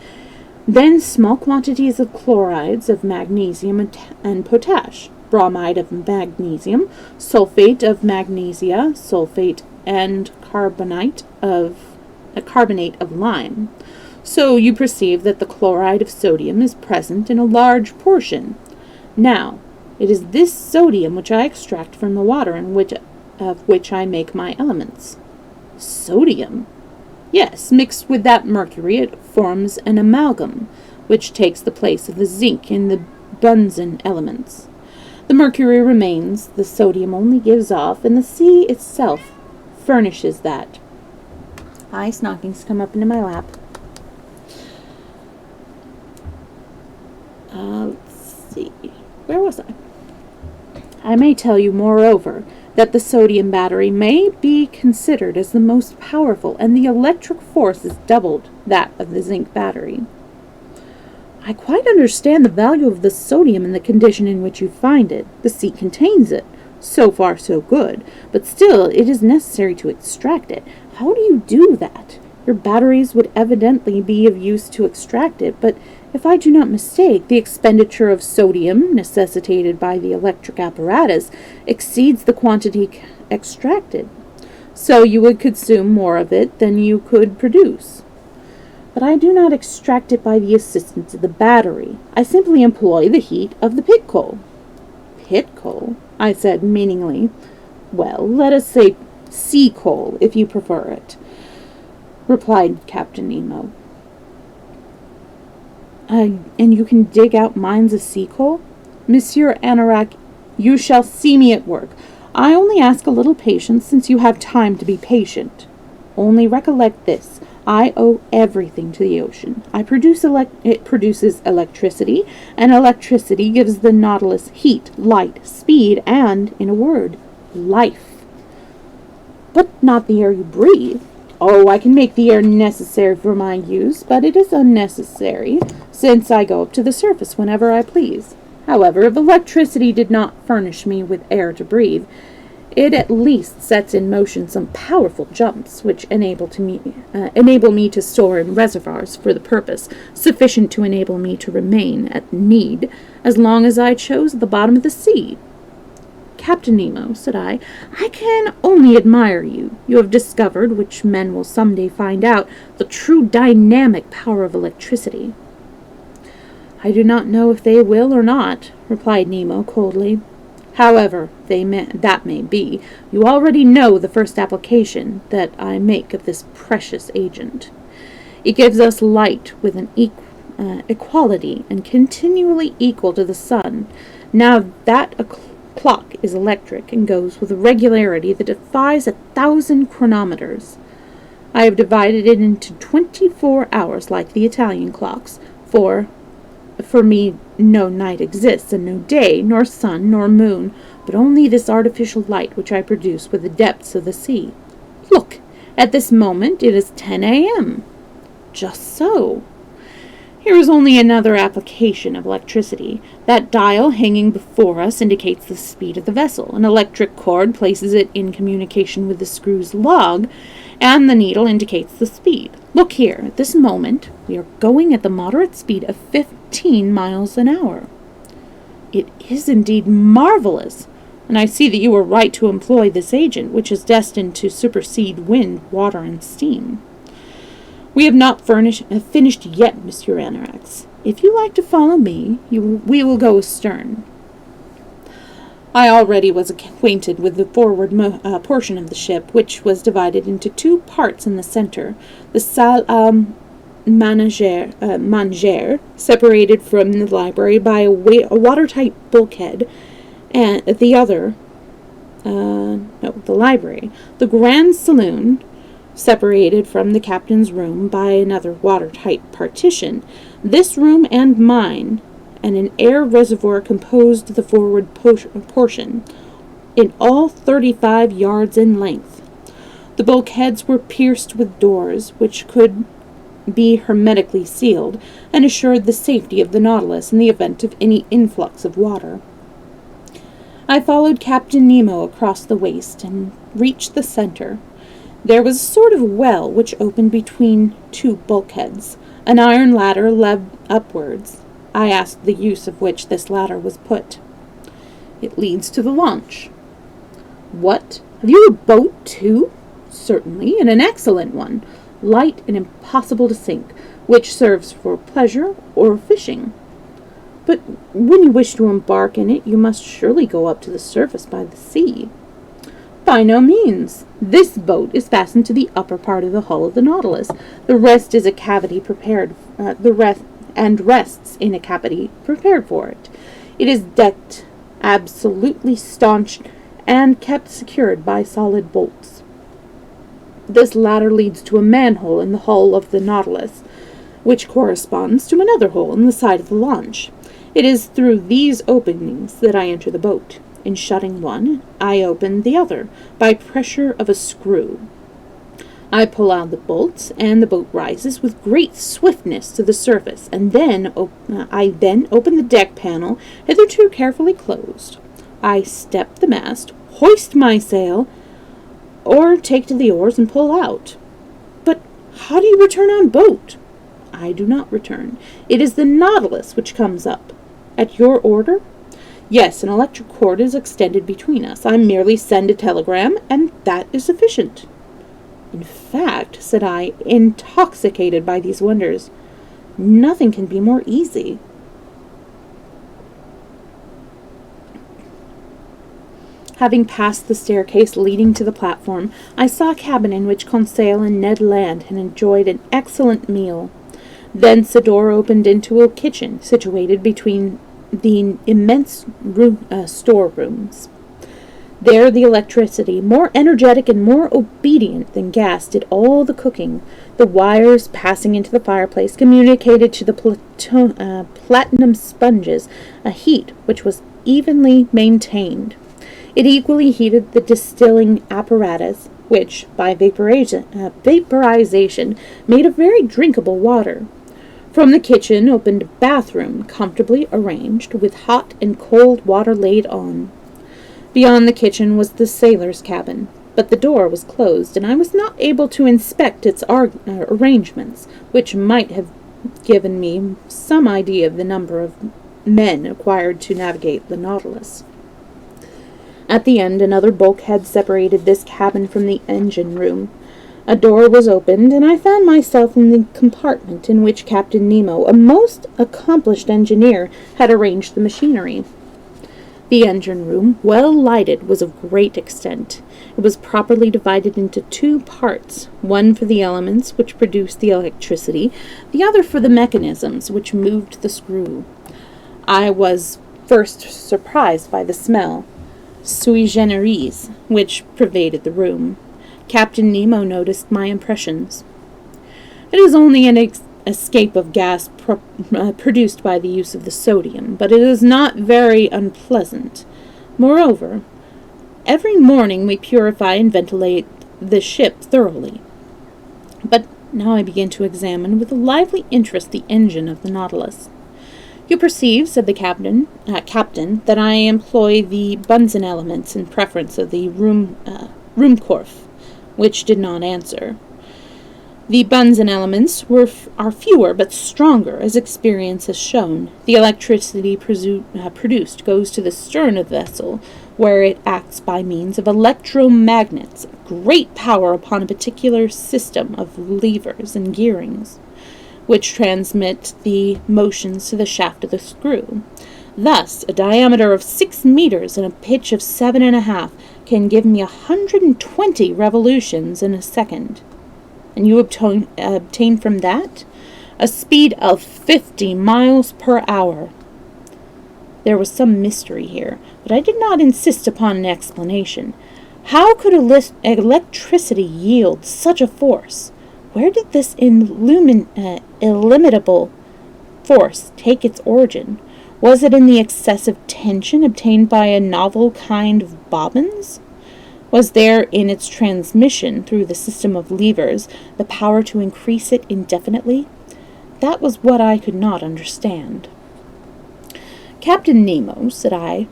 then small quantities of chlorides of magnesium and potash, bromide of magnesium, sulfate of magnesia, sulfate and carbonate of lime. So you perceive that the chloride of sodium is present in a large portion. Now, it is this sodium which I extract from the water of which I make my elements. Sodium? Yes, mixed with that mercury it forms an amalgam, which takes the place of the zinc in the Bunsen elements. The mercury remains, the sodium only gives off, and the sea itself furnishes that. Ice knockings come up into my lap. Let's see. Where was I? I may tell you, moreover, that the sodium battery may be considered as the most powerful, and the electric force is doubled that of the zinc battery. I quite understand the value of the sodium in the condition in which you find it. The sea contains it. So far, so good. But still, it is necessary to extract it. How do you do that? Your batteries would evidently be of use to extract it, but if I do not mistake, the expenditure of sodium necessitated by the electric apparatus exceeds the quantity extracted. So you would consume more of it than you could produce. But I do not extract it by the assistance of the battery. I simply employ the heat of the pit coal. Pit coal? I said meaningly. Well, let us say sea coal, if you prefer it, replied Captain Nemo. And you can dig out mines of sea coal? Monsieur Anorak, you shall see me at work. I only ask a little patience, since you have time to be patient. Only recollect this. I owe everything to the ocean. It produces electricity, and electricity gives the Nautilus heat, light, speed, and, in a word, life. But not the air you breathe. Oh, I can make the air necessary for my use, but it is unnecessary, since I go up to the surface whenever I please. However, if electricity did not furnish me with air to breathe, it at least sets in motion some powerful jumps, which enable me to store in reservoirs for the purpose, sufficient to enable me to remain, at need, as long as I chose at the bottom of the sea. Captain Nemo, said I can only admire you. You have discovered, which men will some day find out, the true dynamic power of electricity. I do not know if they will or not, replied Nemo coldly. However that may be, you already know the first application that I make of this precious agent. It gives us light with an equality and continually equal to the sun. Now that clock is electric and goes with a regularity that defies 1,000 chronometers. I have divided it into 24 hours like the Italian clocks, for me no night exists, and no day, nor sun, nor moon, but only this artificial light which I produce with the depths of the sea. Look, at this moment it is 10 a.m. Just so. Here is only another application of electricity. That dial hanging before us indicates the speed of the vessel. An electric cord places it in communication with the screw's log, and the needle indicates the speed. Look here, at this moment, we are going at the moderate speed of 15 miles an hour. It is indeed marvelous, and I see that you were right to employ this agent, which is destined to supersede wind, water, and steam. We have not finished yet, Monsieur Anorak. If you like to follow me, we will go astern. I already was acquainted with the forward portion of the ship, which was divided into two parts in the center. The salle à manger, separated from the library by a watertight bulkhead, and the library. The grand saloon, separated from the captain's room by another watertight partition. This room and mine, and an air reservoir composed the forward portion, in all 35 yards in length. The bulkheads were pierced with doors, which could be hermetically sealed, and assured the safety of the Nautilus in the event of any influx of water. I followed Captain Nemo across the waist, and reached the center. There was a sort of well which opened between two bulkheads. An iron ladder led upwards. I asked the use of which this ladder was put. It leads to the launch. What? Have you a boat, too? Certainly, and an excellent one, light and impossible to sink, which serves for pleasure or fishing. But when you wish to embark in it, you must surely go up to the surface by the sea. By no means. This boat is fastened to the upper part of the hull of the Nautilus. The rest is a cavity prepared. Rests in a cavity prepared for it. It is decked, absolutely staunched, and kept secured by solid bolts. This ladder leads to a manhole in the hull of the Nautilus, which corresponds to another hole in the side of the launch. It is through these openings that I enter the boat. In shutting one, I open the other by pressure of a screw. I pull out the bolts, and the boat rises with great swiftness to the surface, and I then open the deck panel, hitherto carefully closed. I step the mast, hoist my sail, or take to the oars and pull out. But how do you return on boat? I do not return. It is the Nautilus which comes up. At your order? Yes, an electric cord is extended between us. I merely send a telegram, and that is sufficient. In fact, said I, intoxicated by these wonders, nothing can be more easy. Having passed the staircase leading to the platform, I saw a cabin in which Conseil and Ned Land had enjoyed an excellent meal. Thence a door opened into a kitchen situated between the immense storerooms. There the electricity, more energetic and more obedient than gas, did all the cooking. The wires passing into the fireplace communicated to the platinum sponges a heat which was evenly maintained. It equally heated the distilling apparatus, which, by vaporization, made a very drinkable water. From the kitchen opened a bathroom, comfortably arranged, with hot and cold water laid on. Beyond the kitchen was the sailor's cabin, but the door was closed, and I was not able to inspect its arrangements, which might have given me some idea of the number of men required to navigate the Nautilus. At the end, another bulkhead separated this cabin from the engine room. A door was opened, and I found myself in the compartment in which Captain Nemo, a most accomplished engineer, had arranged the machinery. The engine room, well lighted, was of great extent. It was properly divided into two parts, one for the elements which produced the electricity, the other for the mechanisms which moved the screw. I was first surprised by the smell, sui generis, which pervaded the room. Captain Nemo noticed my impressions. It is only an escape of gas produced by the use of the sodium, but it is not very unpleasant. Moreover, every morning we purify and ventilate the ship thoroughly. But now I begin to examine with a lively interest the engine of the Nautilus. You perceive, said the captain, that I employ the Bunsen elements in preference of the Ruhmkorff, which did not answer. The Bunsen elements are fewer but stronger, as experience has shown. The electricity produced goes to the stern of the vessel, where it acts by means of electromagnets, great power upon a particular system of levers and gearings, which transmit the motions to the shaft of the screw. Thus, a diameter of 6 meters and a pitch of 7.5 can give me 120 revolutions in a second. And you obtain from that a speed of 50 miles per hour. There was some mystery here, but I did not insist upon an explanation. How could electricity yield such a force? Where did this illimitable force take its origin? Was it in the excessive tension obtained by a novel kind of bobbins? Was there in its transmission through the system of levers the power to increase it indefinitely? That was what I could not understand. Captain Nemo, said I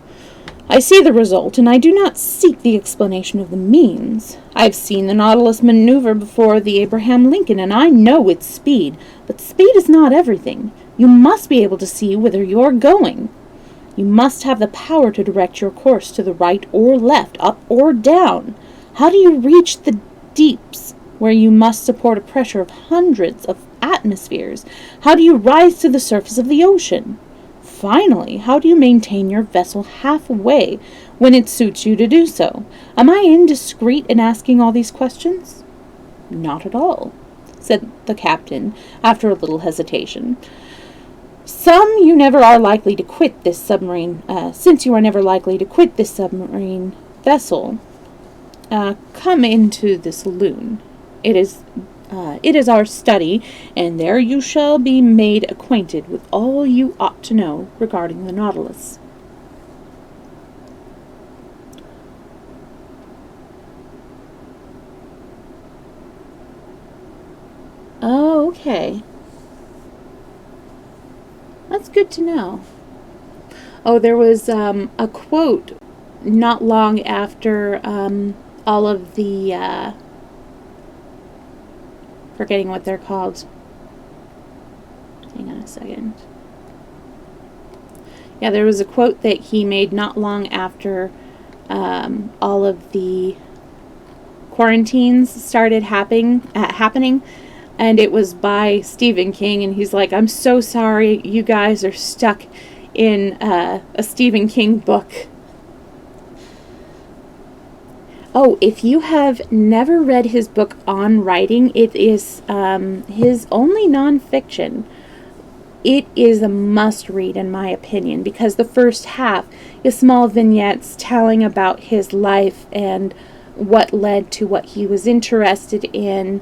see the result, and I do not seek the explanation of the means. I have seen the Nautilus maneuver before the Abraham Lincoln, and I know its speed, but speed is not everything. You must be able to see whither you are going. You must have the power to direct your course to the right or left, up or down. How do you reach the deeps, where you must support a pressure of hundreds of atmospheres? How do you rise to the surface of the ocean? Finally, how do you maintain your vessel halfway when it suits you to do so? Am I indiscreet in asking all these questions? Not at all, said the captain, after a little hesitation. Since you are never likely to quit this submarine vessel, come into the saloon. It is our study, and there you shall be made acquainted with all you ought to know regarding the Nautilus. Oh, okay. That's good to know. Oh, there was a quote not long after all of the, forgetting what they're called. Hang on a second. Yeah, there was a quote that he made not long after all of the quarantines started happening. And it was by Stephen King, and he's like, I'm so sorry you guys are stuck in a Stephen King book. Oh, if you have never read his book on writing, it is his only nonfiction. It is a must-read, in my opinion, because the first half is small vignettes telling about his life and what led to what he was interested in,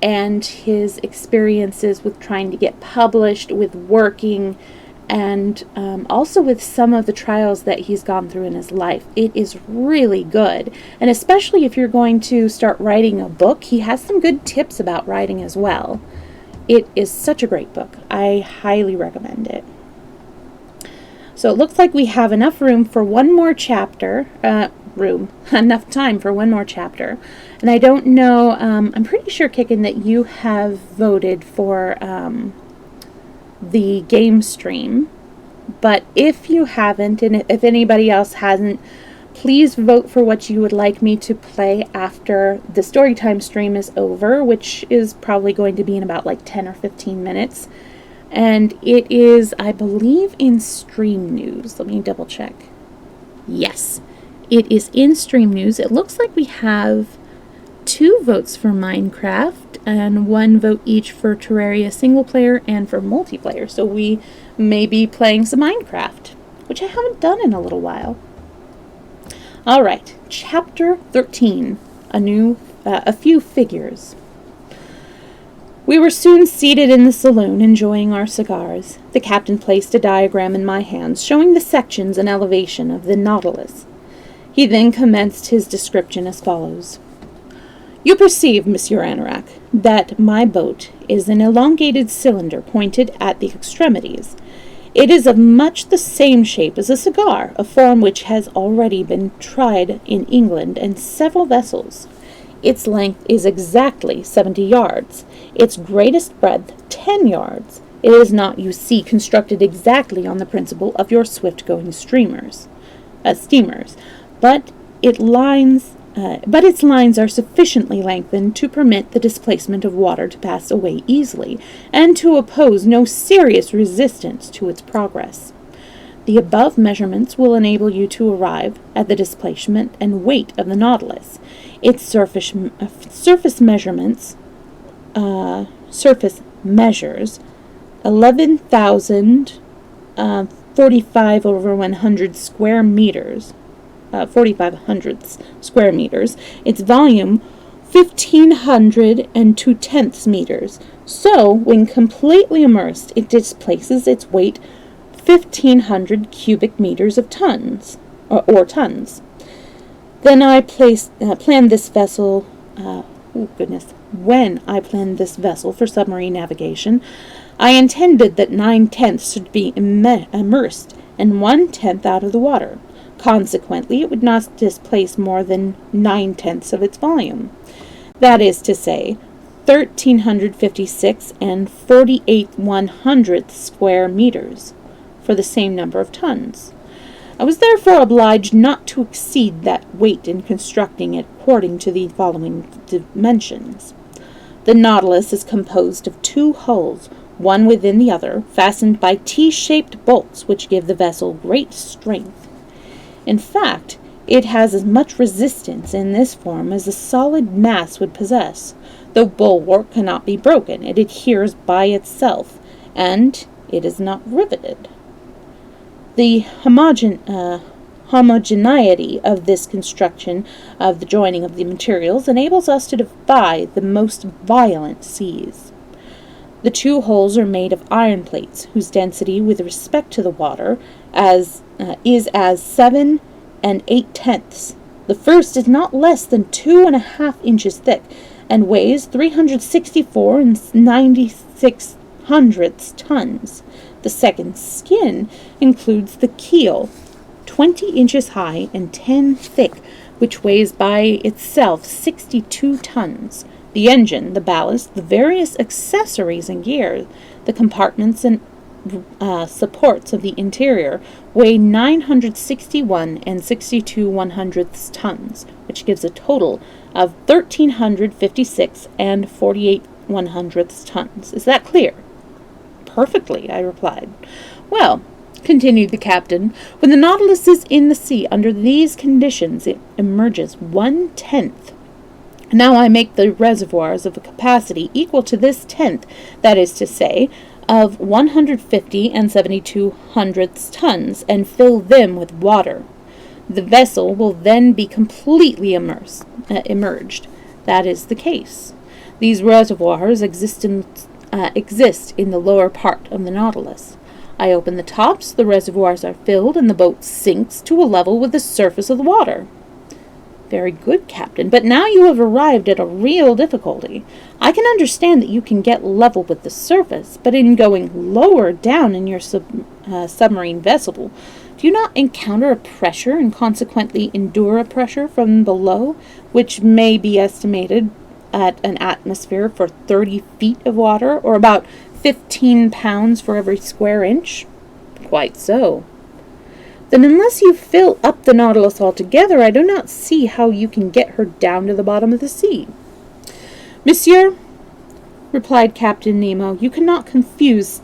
and his experiences with trying to get published, with working, and also with some of the trials that he's gone through in his life. It is really good, and especially if you're going to start writing a book, he has some good tips about writing as well. It is such a great book. I highly recommend it. So it looks like we have enough room for one more chapter, enough time for one more chapter. And I don't know, I'm pretty sure, Kicken, that you have voted for the game stream. But if you haven't, and if anybody else hasn't, please vote for what you would like me to play after the Storytime stream is over, which is probably going to be in about like 10 or 15 minutes. And it is, I believe, in Stream News. Let me double check. Yes, it is in Stream News. It looks like we have 2 votes for Minecraft and 1 vote each for Terraria single player and for multiplayer. So we may be playing some Minecraft, which I haven't done in a little while. All right, Chapter 13, a few figures. We were soon seated in the saloon, enjoying our cigars. The captain placed a diagram in my hands, showing the sections and elevation of the Nautilus. He then commenced his description as follows. You perceive, Monsieur Anorak, that my boat is an elongated cylinder pointed at the extremities. It is of much the same shape as a cigar, a form which has already been tried in England and several vessels. Its length is exactly 70 yards, its greatest breadth 10 yards. It is not, you see, constructed exactly on the principle of your swift-going steamers, but its lines are sufficiently lengthened to permit the displacement of water to pass away easily, and to oppose no serious resistance to its progress. The above measurements will enable you to arrive at the displacement and weight of the Nautilus. Its surface measures 11,045 over 100 square meters. 4,500 square meters. Its volume 1,502 meters. So, when completely immersed, it displaces its weight 1,500 cubic meters of tons, or tons. Then I planned this vessel. When I planned this vessel for submarine navigation, I intended that 9/10 should be immersed and 1/10 out of the water. Consequently, it would not displace more than 9/10 of its volume. That is to say, 1,356 and 48/100 square meters for the same number of tons. I was therefore obliged not to exceed that weight in constructing it according to the following dimensions. The Nautilus is composed of 2 hulls, one within the other, fastened by T-shaped bolts which give the vessel great strength. In fact, it has as much resistance in this form as a solid mass would possess. The bulwark cannot be broken. It adheres by itself, and it is not riveted. The homogeneity of this construction of the joining of the materials enables us to defy the most violent seas. The two hulls are made of iron plates, whose density with respect to the water is as 7 8/10. The first is not less than 2.5 inches thick, and weighs 364 96 hundredths tons. The second skin includes the keel, 20 inches high and 10 thick, which weighs by itself 62 tons. The engine, the ballast, the various accessories and gear, the compartments and supports of the interior weigh 961 and 62 100ths tons, which gives a total of 1,356 and 48 100ths tons. Is that clear? Perfectly, I replied. Well, continued the captain, when the Nautilus is in the sea under these conditions, it emerges 1/10. Now I make the reservoirs of a capacity equal to this 10th, that is to say, of 150 and 72 hundredths tons, and fill them with water. The vessel will then be completely immerged. That is the case. These reservoirs exist in the lower part of the Nautilus. I open the tops, the reservoirs are filled, and the boat sinks to a level with the surface of the water. Very good, Captain, but now you have arrived at a real difficulty. I can understand that you can get level with the surface, but in going lower down in your submarine vessel, do you not encounter a pressure and consequently endure a pressure from below, which may be estimated at an atmosphere for 30 feet of water, or about 15 pounds for every square inch? Quite so. Then unless you fill up the Nautilus altogether, I do not see how you can get her down to the bottom of the sea. Monsieur, replied Captain Nemo, you cannot confuse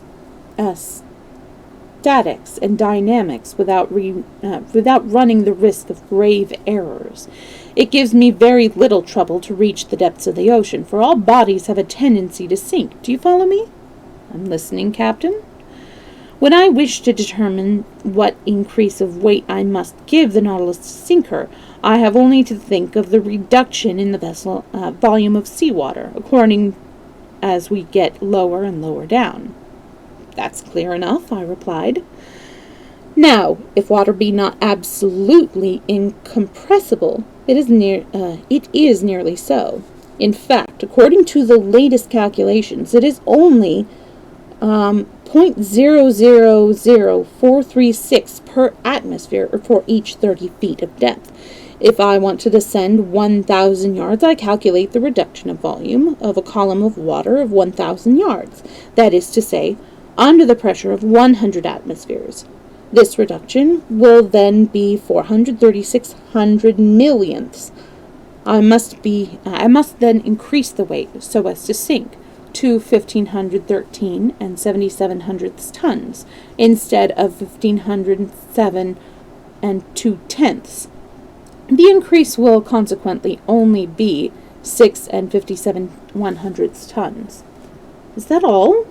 statics and dynamics without running the risk of grave errors. It gives me very little trouble to reach the depths of the ocean, for all bodies have a tendency to sink. Do you follow me? I'm listening, Captain. When I wish to determine what increase of weight I must give the Nautilus to sink her, I have only to think of the reduction in the vessel volume of seawater, according as we get lower and lower down. That's clear enough, I replied. Now, if water be not absolutely incompressible, it is nearly so. In fact, according to the latest calculations, it is only 0.000436 per atmosphere or for each 30 feet of depth. If I want to descend 1,000 yards, I calculate the reduction of volume of a column of water of 1,000 yards, that is to say, under the pressure of 100 atmospheres. This reduction will then be 436 hundred millionths. I must then increase the weight so as to sink to 1,513 and 77 hundredths tons, instead of 1,507 and 2/10. The increase will consequently only be 6 and 57 100ths tons. Is that all?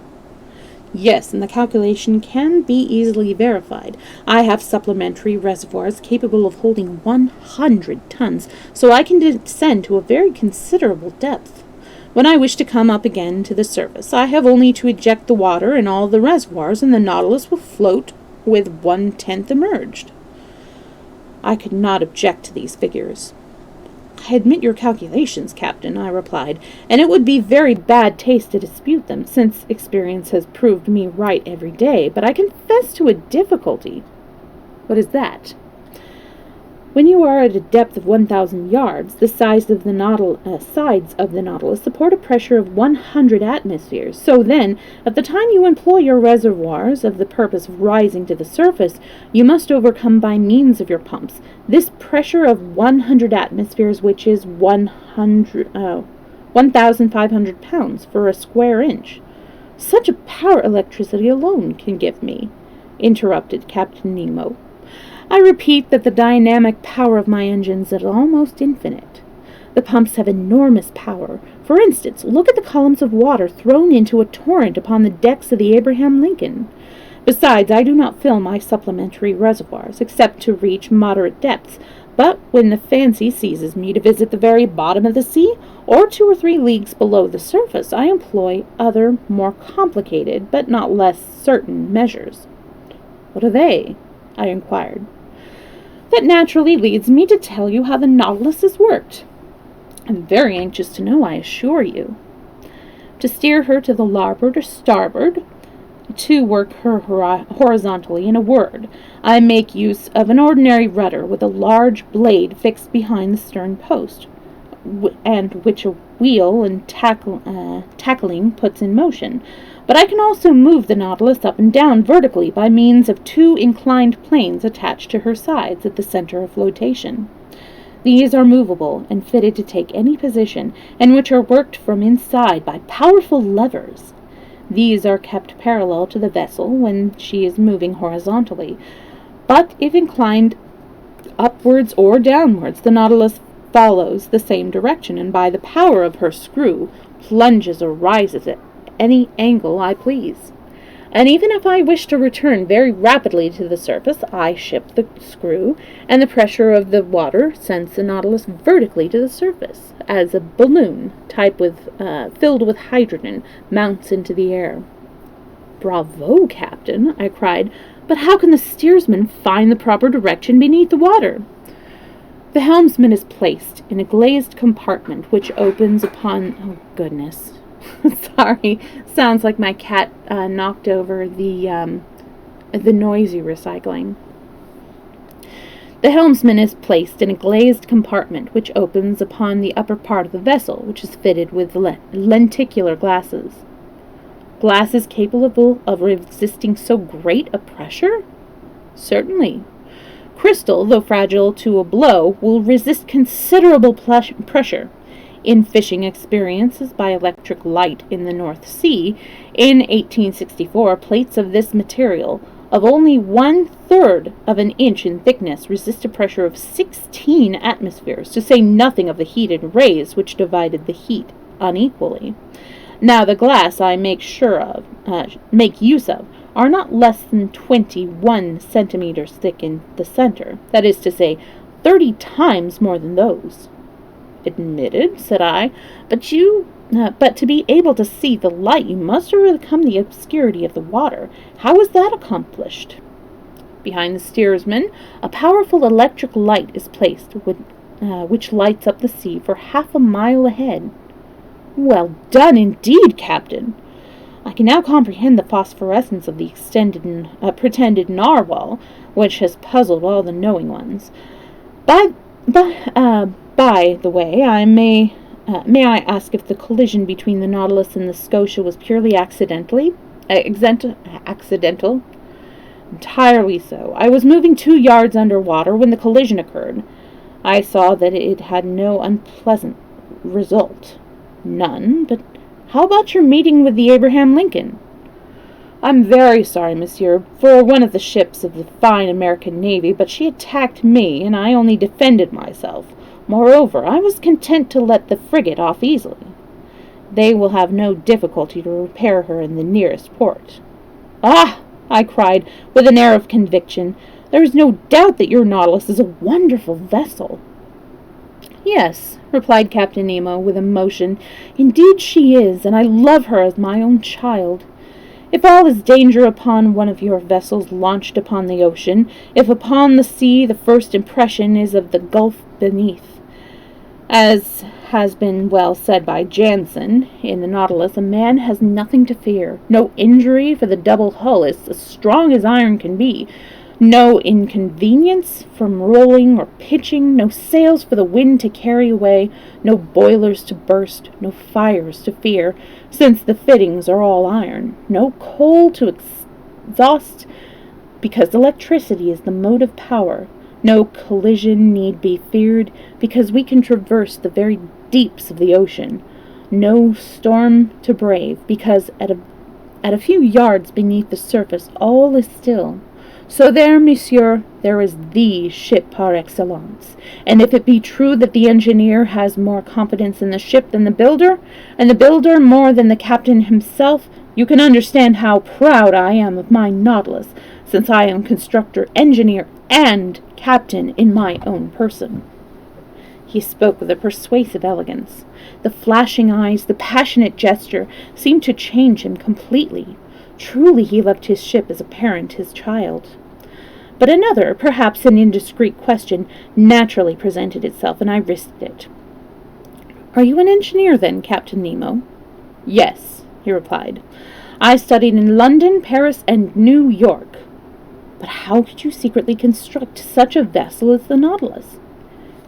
Yes, and the calculation can be easily verified. I have supplementary reservoirs capable of holding 100 tons, so I can descend to a very considerable depth. When I wish to come up again to the surface, I have only to eject the water in all the reservoirs, and the Nautilus will float with 1/10 immerged. I could not object to these figures. I admit your calculations, Captain, I replied, and it would be very bad taste to dispute them, since experience has proved me right every day, but I confess to a difficulty. What is that? When you are at a depth of 1,000 yards, the sides of the Nautilus support a pressure of 100 atmospheres. So then, at the time you employ your reservoirs of the purpose of rising to the surface, you must overcome by means of your pumps this pressure of 100 atmospheres, which is 1,500 pounds for a square inch. Such a power electricity alone can give me, interrupted Captain Nemo. I repeat that the dynamic power of my engines is almost infinite. The pumps have enormous power. For instance, look at the columns of water thrown into a torrent upon the decks of the Abraham Lincoln. Besides, I do not fill my supplementary reservoirs, except to reach moderate depths, but when the fancy seizes me to visit the very bottom of the sea, or 2 or 3 leagues below the surface, I employ other, more complicated, but not less certain measures. What are they? I inquired. That naturally leads me to tell you how the Nautilus is worked. I'm very anxious to know, I assure you. To steer her to the larboard or starboard, to work her horizontally, in a word, I make use of an ordinary rudder with a large blade fixed behind the stern post, and which a wheel and tackling puts in motion. But I can also move the Nautilus up and down vertically by means of 2 inclined planes attached to her sides at the center of flotation. These are movable and fitted to take any position, and which are worked from inside by powerful levers. These are kept parallel to the vessel when she is moving horizontally, but if inclined upwards or downwards, the Nautilus follows the same direction, and by the power of her screw plunges or rises at any angle I please. And even if I wish to return very rapidly to the surface, I shift the screw, and the pressure of the water sends the Nautilus vertically to the surface, as a balloon filled with hydrogen mounts into the air. Bravo, Captain, I cried, but how can the steersman find the proper direction beneath the water? The helmsman is placed in a glazed compartment which opens upon... Oh, goodness. Sorry, sounds like my cat knocked over the noisy recycling. The helmsman is placed in a glazed compartment which opens upon the upper part of the vessel, which is fitted with lenticular glasses. Glasses capable of resisting so great a pressure? Certainly. Crystal, though fragile to a blow, will resist considerable pressure. In fishing experiences by electric light in the North Sea, in 1864, plates of this material, of only 1/3 of an inch in thickness, resist a pressure of 16 atmospheres, to say nothing of the heated rays which divided the heat unequally. Now the glass I make use of, are not less than 21 centimeters thick in the center, that is to say, 30 times more than those. Admitted, said I, but to be able to see the light, you must overcome the obscurity of the water. How is that accomplished? Behind the steersman, a powerful electric light is placed, which lights up the sea for half a mile ahead. Well done, indeed, Captain. I can now comprehend the phosphorescence of the pretended narwhal, which has puzzled all the knowing ones. By the way, may I ask if the collision between the Nautilus and the Scotia was purely accidental? Entirely so. I was moving 2 yards under water when the collision occurred. I saw that it had no unpleasant result. None, but how about your meeting with the Abraham Lincoln? I'm very sorry, monsieur, for one of the ships of the fine American Navy, but she attacked me, and I only defended myself. Moreover, I was content to let the frigate off easily. They will have no difficulty to repair her in the nearest port. Ah! I cried, with an air of conviction. There is no doubt that your Nautilus is a wonderful vessel. Yes, replied Captain Nemo with emotion. Indeed she is, and I love her as my own child. If all is danger upon one of your vessels launched upon the ocean, if upon the sea the first impression is of the gulf beneath, as has been well said by Jansen, in the Nautilus a man has nothing to fear. No injury, for the double hull is as strong as iron can be. No inconvenience from rolling or pitching, no sails for the wind to carry away, no boilers to burst, no fires to fear, since the fittings are all iron, no coal to exhaust, because electricity is the motive power. No collision need be feared, because we can traverse the very deeps of the ocean. No storm to brave, because at a few yards beneath the surface all is still. So there, monsieur, there is the ship par excellence. And if it be true that the engineer has more confidence in the ship than the builder, and the builder more than the captain himself, you can understand how proud I am of my Nautilus, since I am constructor, engineer, and captain in my own person." He spoke with a persuasive elegance. The flashing eyes, the passionate gesture, seemed to change him completely. Truly he loved his ship as a parent his child. But another, perhaps an indiscreet question, naturally presented itself, and I risked it. "Are you an engineer, then, Captain Nemo?" "Yes," he replied. "I studied in London, Paris, and New York." "But how could you secretly construct such a vessel as the Nautilus?"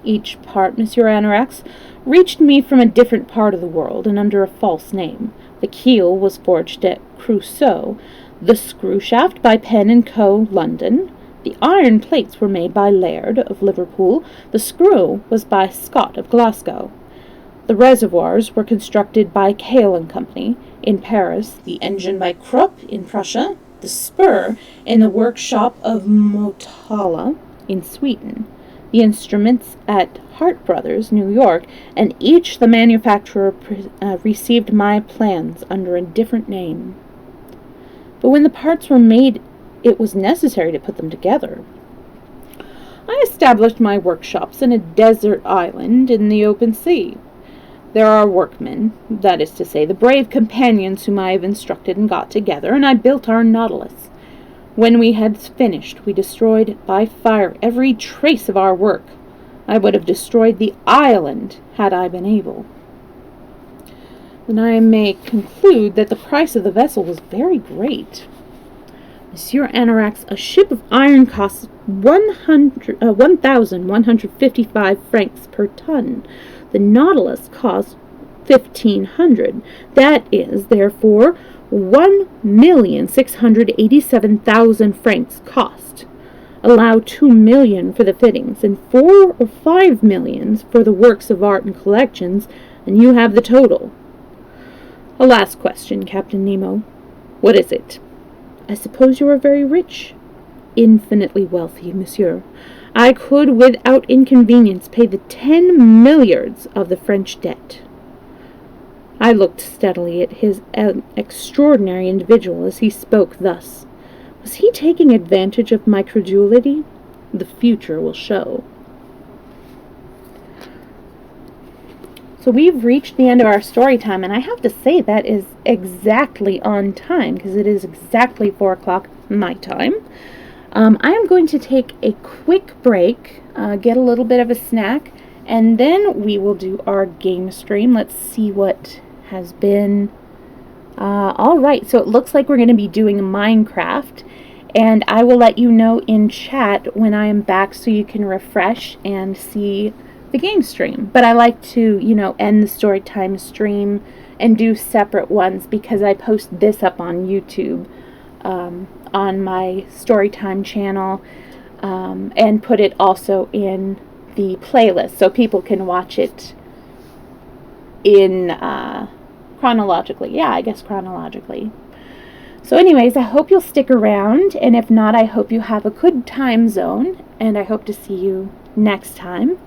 "Each part, Monsieur Aronnax, reached me from a different part of the world, and under a false name. The keel was forged at Creusot, the screw shaft by Penn & Co., London. The iron plates were made by Laird, of Liverpool. The screw was by Scott, of Glasgow. The reservoirs were constructed by Cale & Company, in Paris. The engine by Krupp, in Prussia. The spur in the workshop of Motala, in Sweden. The instruments at Hart Brothers, New York, and each the manufacturer received my plans under a different name. But when the parts were made, it was necessary to put them together. I established my workshops in a desert island in the open sea. There are workmen, that is to say, the brave companions whom I have instructed and got together, and I built our Nautilus. When we had finished, we destroyed by fire every trace of our work. I would have destroyed the island had I been able. Then I may conclude that the price of the vessel was very great. Monsieur Aronnax, a ship of iron costs 1,155 francs per ton. The Nautilus costs 1,500. That is, therefore, 1,687,000 francs cost. Allow 2 million for the fittings, and 4 or 5 millions for the works of art and collections, and you have the total. A last question, Captain Nemo. What is it? I suppose you are very rich? Infinitely wealthy, monsieur. I could, without inconvenience, pay the 10 milliards of the French debt. I looked steadily at his extraordinary individual as he spoke thus. Was he taking advantage of my credulity? The future will show. So we've reached the end of our story time, and I have to say that is exactly on time, because it is exactly 4 o'clock my time. I am going to take a quick break, get a little bit of a snack, and then we will do our game stream. Let's see what has been. Alright, so it looks like we're going to be doing Minecraft, and I will let you know in chat when I am back so you can refresh and see the game stream. But I like to, end the Storytime stream and do separate ones because I post this up on YouTube, on my Storytime channel, and put it also in the playlist so people can watch it in chronologically. Yeah, I guess chronologically. So anyways, I hope you'll stick around, and if not, I hope you have a good time zone, and I hope to see you next time.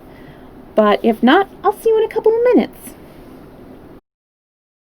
But if not, I'll see you in a couple of minutes.